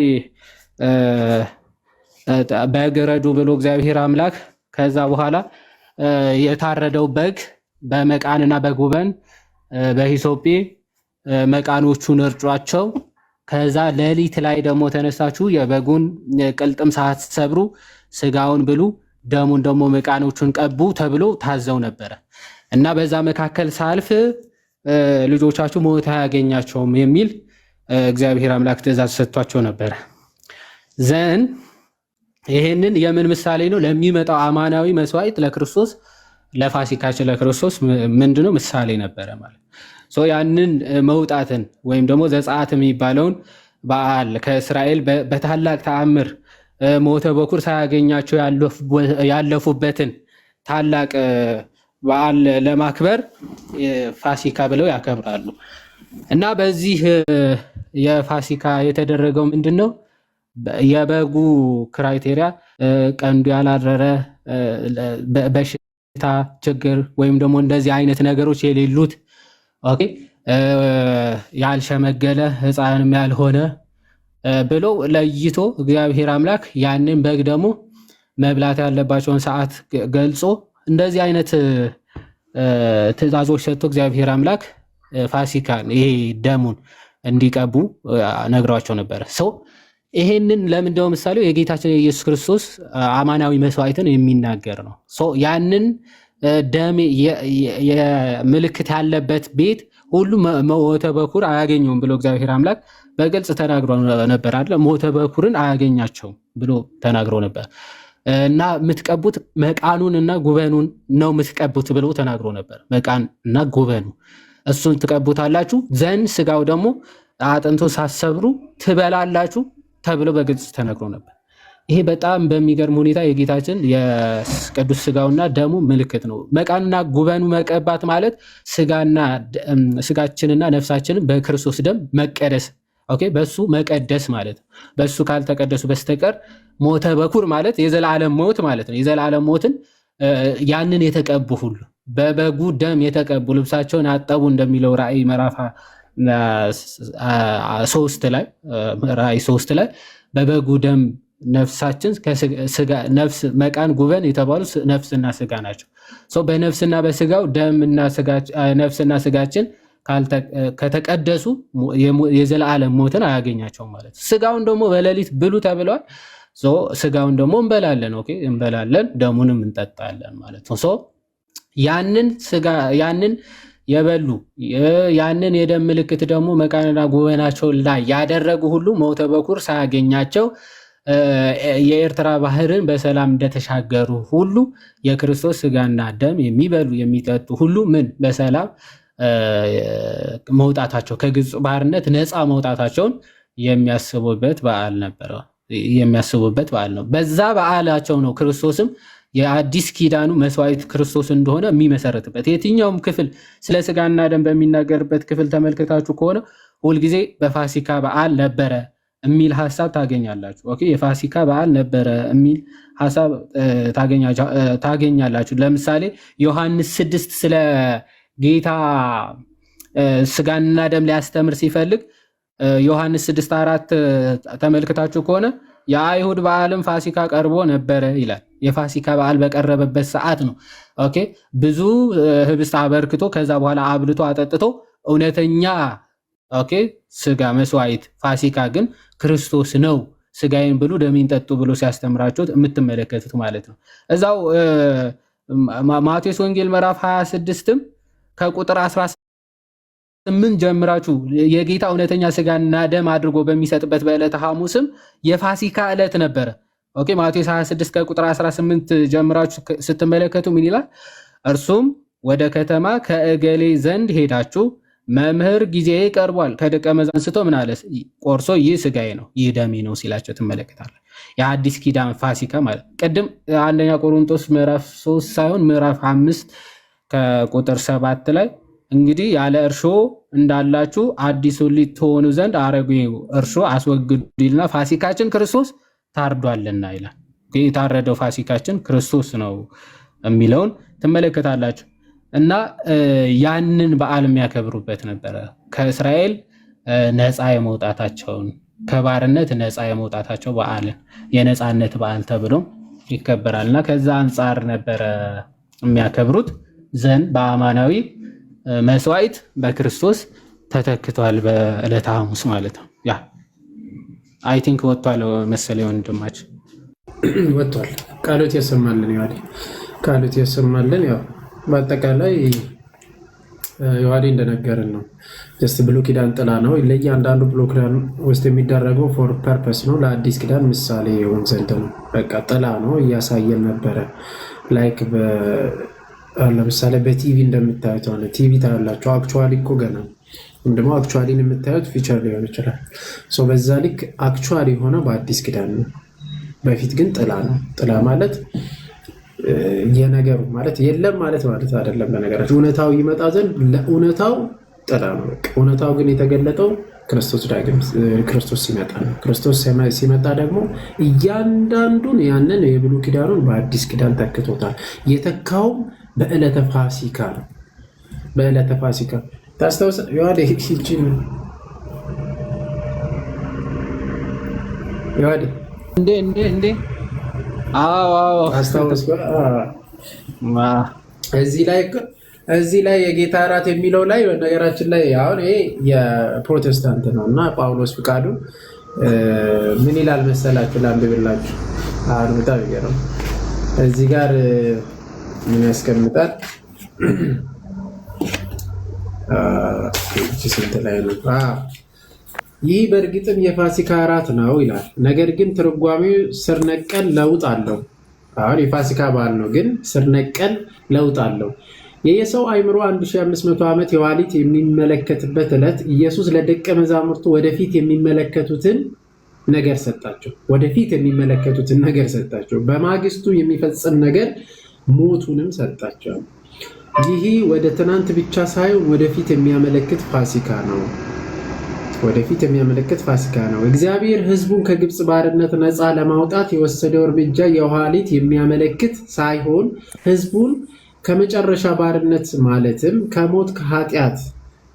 በግረዱ ብሎ እግዚአብሔር አምላክ ከዛ በኋላ የታረደው በግ በመቃንና በጉበን በሂሶጴ መቃኖቹን እርጯቸው። ከዛ ሌሊት ላይ ደግሞ ተነሳችሁ የበጉን ቅልጥም ሳትሰብሩ ስጋውን ብሉ፣ ደሙን ደግሞ መቃኖቹን ቀቡ ተብሎ ታዘው ነበረ እና በዛ መካከል ሳልፍ ልጆቻችሁ ሞት አያገኛቸውም የሚል እግዚአብሔር አምላክ ትእዛዝ ሰጥቷቸው ነበረ። ይሄንን የምን ምሳሌ ነው? ለሚመጣው አማናዊ መስዋዕት ለክርስቶስ ለፋሲካችን ለክርስቶስ ምንድነው ምሳሌ ነበረ ማለት ያንን መውጣትን ወይም ደግሞ ዘጸአት የሚባለውን በዓል ከእስራኤል በታላቅ ተአምር ሞተ በኩር ሳያገኛቸው ያለፉበትን ታላቅ በዓል ለማክበር ፋሲካ ብለው ያከብራሉ። እና በዚህ የፋሲካ የተደረገው ምንድነው? የበጉ ክራይቴሪያ ቀንዱ ያላረረ በሽታ ችግር ወይም ደግሞ እንደዚህ አይነት ነገሮች የሌሉት ያልሸመገለ ሕፃንም ያልሆነ ብሎ ለይቶ እግዚአብሔር አምላክ ያንን በግ ደግሞ መብላት ያለባቸውን ሰዓት ገልጾ እንደዚህ አይነት ትእዛዞች ሰጥቶ እግዚአብሔር አምላክ ፋሲካን ይሄ ደሙን እንዲቀቡ ነግሯቸው ነበረ። ይሄንን ለምንድነው ምሳሌው የጌታችን የኢየሱስ ክርስቶስ አማናዊ መስዋዕትን የሚናገር ነው። ያንን ደም የምልክት ያለበት ቤት ሁሉ ሞተ በኩር አያገኘውም ብሎ እግዚአብሔር አምላክ በግልጽ ተናግሮ ነበር አይደል? ሞተ በኩርን አያገኛቸውም ብሎ ተናግሮ ነበር እና የምትቀቡት መቃኑን እና ጉበኑን ነው የምትቀቡት ብሎ ተናግሮ ነበር። መቃን እና ጉበኑ እሱን ትቀቡታላችሁ፣ ዘንድ ስጋው ደግሞ አጥንቶ ሳሰብሩ ትበላላችሁ ተብሎ በግልጽ ተነግሮ ነበር። ይሄ በጣም በሚገርም ሁኔታ የጌታችን የቅዱስ ስጋውና ደሙ ምልክት ነው። መቃንና ጉበኑ መቀባት ማለት ስጋችንና ነፍሳችንን በክርስቶስ ደም መቀደስ በሱ መቀደስ ማለት ነው። በሱ ካልተቀደሱ በስተቀር ሞተ በኩር ማለት የዘላለም ሞት ማለት ነው። የዘላለም ሞትን ያንን የተቀቡ ሁሉ በበጉ ደም የተቀቡ ልብሳቸውን ያጠቡ እንደሚለው ራእይ ምዕራፍ 3 ላይ በበጉ ደም ነፍሳችን ነፍስ መቃን ጉበን የተባሉ ነፍስና ስጋ ናቸው። በነፍስና በስጋው ደምና ነፍስና ስጋችን ከተቀደሱ የዘላለም ሞትን አያገኛቸውም ማለት ነው። ስጋውን ደግሞ በሌሊት ብሉ ተብሏል። ስጋውን ደግሞ እንበላለን፣ ደሙንም እንጠጣለን ማለት ነው። ያንን የበሉ ያንን የደም ምልክት ደግሞ መቃንና ጉበናቸው ላይ ያደረጉ ሁሉ ሞተ በኩር ሳያገኛቸው የኤርትራ ባህርን በሰላም እንደተሻገሩ ሁሉ የክርስቶስ ስጋና ደም የሚበሉ የሚጠጡ ሁሉ በሰላም መውጣታቸው ከግብፅ ባርነት ነፃ መውጣታቸውን የሚያስቡበት በዓል ነው። በዛ በዓላቸው ነው ክርስቶስም የአዲስ ኪዳኑ መስዋዕት ክርስቶስ እንደሆነ የሚመሰረትበት። የትኛውም ክፍል ስለ ስጋና ደም በሚናገርበት ክፍል ተመልክታችሁ ከሆነ ሁልጊዜ በፋሲካ በዓል ነበረ የሚል ሀሳብ ታገኛላችሁ። የፋሲካ በዓል ነበረ የሚል ሀሳብ ታገኛላችሁ። ለምሳሌ ዮሐንስ 6 ስለ ጌታ ስጋና ደም ሊያስተምር ሲፈልግ ዮሐንስ 6:4 ተመልክታችሁ ከሆነ የአይሁድ በዓልም ፋሲካ ቀርቦ ነበረ ይላል። የፋሲካ በዓል በቀረበበት ሰዓት ነው ብዙ ህብስት አበርክቶ ከዛ በኋላ አብልቶ አጠጥቶ እውነተኛ ስጋ መስዋዕት ፋሲካ ግን ክርስቶስ ነው፣ ስጋዬን ብሉ ደሜን ጠጡ ብሎ ሲያስተምራቸው የምትመለከቱት ማለት ነው። እዛው ማቴዎስ ወንጌል ምዕራፍ 26ም ከቁጥር 18 ጀምራችሁ የጌታ እውነተኛ ስጋና ደም አድርጎ በሚሰጥበት በዕለተ ሐሙስም የፋሲካ ዕለት ነበረ። ማቴዎስ 26 ከቁጥር 18 ጀምራችሁ ስትመለከቱ ምን ይላል? እርሱም ወደ ከተማ ከእገሌ ዘንድ ሄዳችሁ መምህር ጊዜ ቀርቧል፣ ከደቀ መዛሙርቱ አንስቶ ምን አለ? ቆርሶ ይህ ስጋዬ ነው ይህ ደሜ ነው ሲላቸው ትመለከታለህ። የአዲስ ኪዳን ፋሲካ ማለት ቅድም አንደኛ ቆሮንቶስ ምዕራፍ 3 ሳይሆን ምዕራፍ 5 ከቁጥር 7 ላይ እንግዲህ ያለ እርሾ እንዳላችሁ አዲሱን ሊጥ ትሆኑ ዘንድ አሮጌው እርሾ አስወግዱ ይልና ፋሲካችን ክርስቶስ ታርዷልና ይላል። የታረደው ፋሲካችን ክርስቶስ ነው የሚለውን ትመለከታላችሁ። እና ያንን በዓል የሚያከብሩበት ነበረ። ከእስራኤል ነፃ የመውጣታቸውን ከባርነት ነፃ የመውጣታቸው በዓልን የነፃነት በዓል ተብሎ ይከበራል። እና ከዛ አንጻር ነበረ የሚያከብሩት ዘንድ በአማናዊ መስዋዕት በክርስቶስ ተተክቷል። በዕለተ ሐሙስ ማለት ነው። ያ አይ ቲንክ ወጥቷል መሰለኝ ወንድማችን ወጥቷል። ቃሉት ያሰማልን ይዋዲ ቃሉት ያሰማልን። ያው በአጠቃላይ ዮሐዴ እንደነገርን ነው። ጀስት ብሉይ ኪዳን ጥላ ነው። ለእያንዳንዱ ብሉይ ኪዳን ውስጥ የሚደረገው ፎር ፐርፐስ ነው፣ ለአዲስ ኪዳን ምሳሌ የሆን ዘንድ ነው። በቃ ጥላ ነው፣ እያሳየን ነበረ። ላይክ ለምሳሌ በቲቪ እንደምታዩት ሆነ ቲቪ ታያላችሁ። አክቹዋሊ እኮ ገና ደግሞ አክቹዋሊን የምታዩት ፊቸር ሊሆን ይችላል። በዛ ልክ አክቹዋሊ የሆነ በአዲስ ኪዳን ነው። በፊት ግን ጥላ ነው። ጥላ ማለት የነገሩ ማለት የለም ማለት አይደለም። በነገራችን እውነታው ይመጣ ዘንድ ለእውነታው ጥላ ነው። እውነታው ግን የተገለጠው ክርስቶስ ሲመጣ ነው። ክርስቶስ ሲመጣ ደግሞ እያንዳንዱን ያንን የብሉይ ኪዳኑን በአዲስ ኪዳን ተክቶታል። የተካውም በዕለተ ፋሲካ ነው። በዕለተ ፋሲካ ታስታውሳ ይዋደ ሂጂን ይዋደ እንዴ አዎ አስታውስኩ። እዚህ ላይ የጌታ እራት የሚለው ላይ በነገራችን ላይ አሁን ይሄ የፕሮቴስታንት ነው እና ጳውሎስ ፍቃዱ ምን ይላል መሰላችሁ? ላንብብላችሁ። አሁን በጣም ይገርም። እዚህ ጋር ምን ያስቀምጣል? ስንት ላይ ነው? ይህ በእርግጥም የፋሲካ እራት ነው ይላል። ነገር ግን ትርጓሜው ስር ነቀል ለውጥ አለው። አሁን የፋሲካ በዓል ነው፣ ግን ስር ነቀል ለውጥ አለው። የሰው አእምሮ 1500 ዓመት የኋሊት የሚመለከትበት ዕለት ኢየሱስ ለደቀ መዛሙርቱ ወደፊት የሚመለከቱትን ነገር ሰጣቸው። በማግስቱ የሚፈጽም ነገር ሞቱንም ሰጣቸው። ይህ ወደ ትናንት ብቻ ሳይሆን ወደፊት የሚያመለክት ፋሲካ ነው። እግዚአብሔር ሕዝቡን ከግብፅ ባርነት ነፃ ለማውጣት የወሰደው እርምጃ የኋሊት የሚያመለክት ሳይሆን ሕዝቡን ከመጨረሻ ባርነት ማለትም ከሞት ከኃጢአት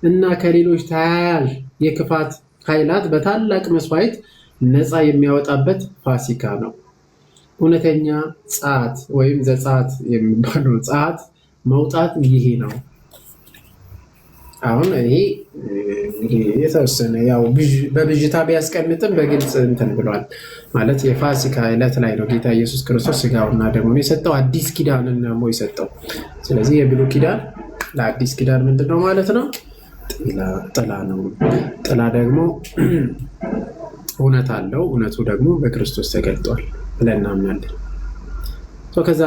እና ከሌሎች ተያያዥ የክፋት ኃይላት በታላቅ መስዋዕት ነፃ የሚያወጣበት ፋሲካ ነው። እውነተኛ ጸአት ወይም ዘጸአት የሚባለው ጸአት መውጣት ይሄ ነው። አሁን ይሄ የተወሰነ ያው በብዥታ ቢያስቀምጥም በግልጽ እንትን ብሏል። ማለት የፋሲካ ዕለት ላይ ነው ጌታ ኢየሱስ ክርስቶስ ስጋውና ደሙን የሰጠው፣ አዲስ ኪዳንን ደግሞ የሰጠው። ስለዚህ የብሉይ ኪዳን ለአዲስ ኪዳን ምንድን ነው ማለት ነው? ጥላ ነው። ጥላ ደግሞ እውነት አለው። እውነቱ ደግሞ በክርስቶስ ተገልጧል ብለን እናምናለን። ከዛ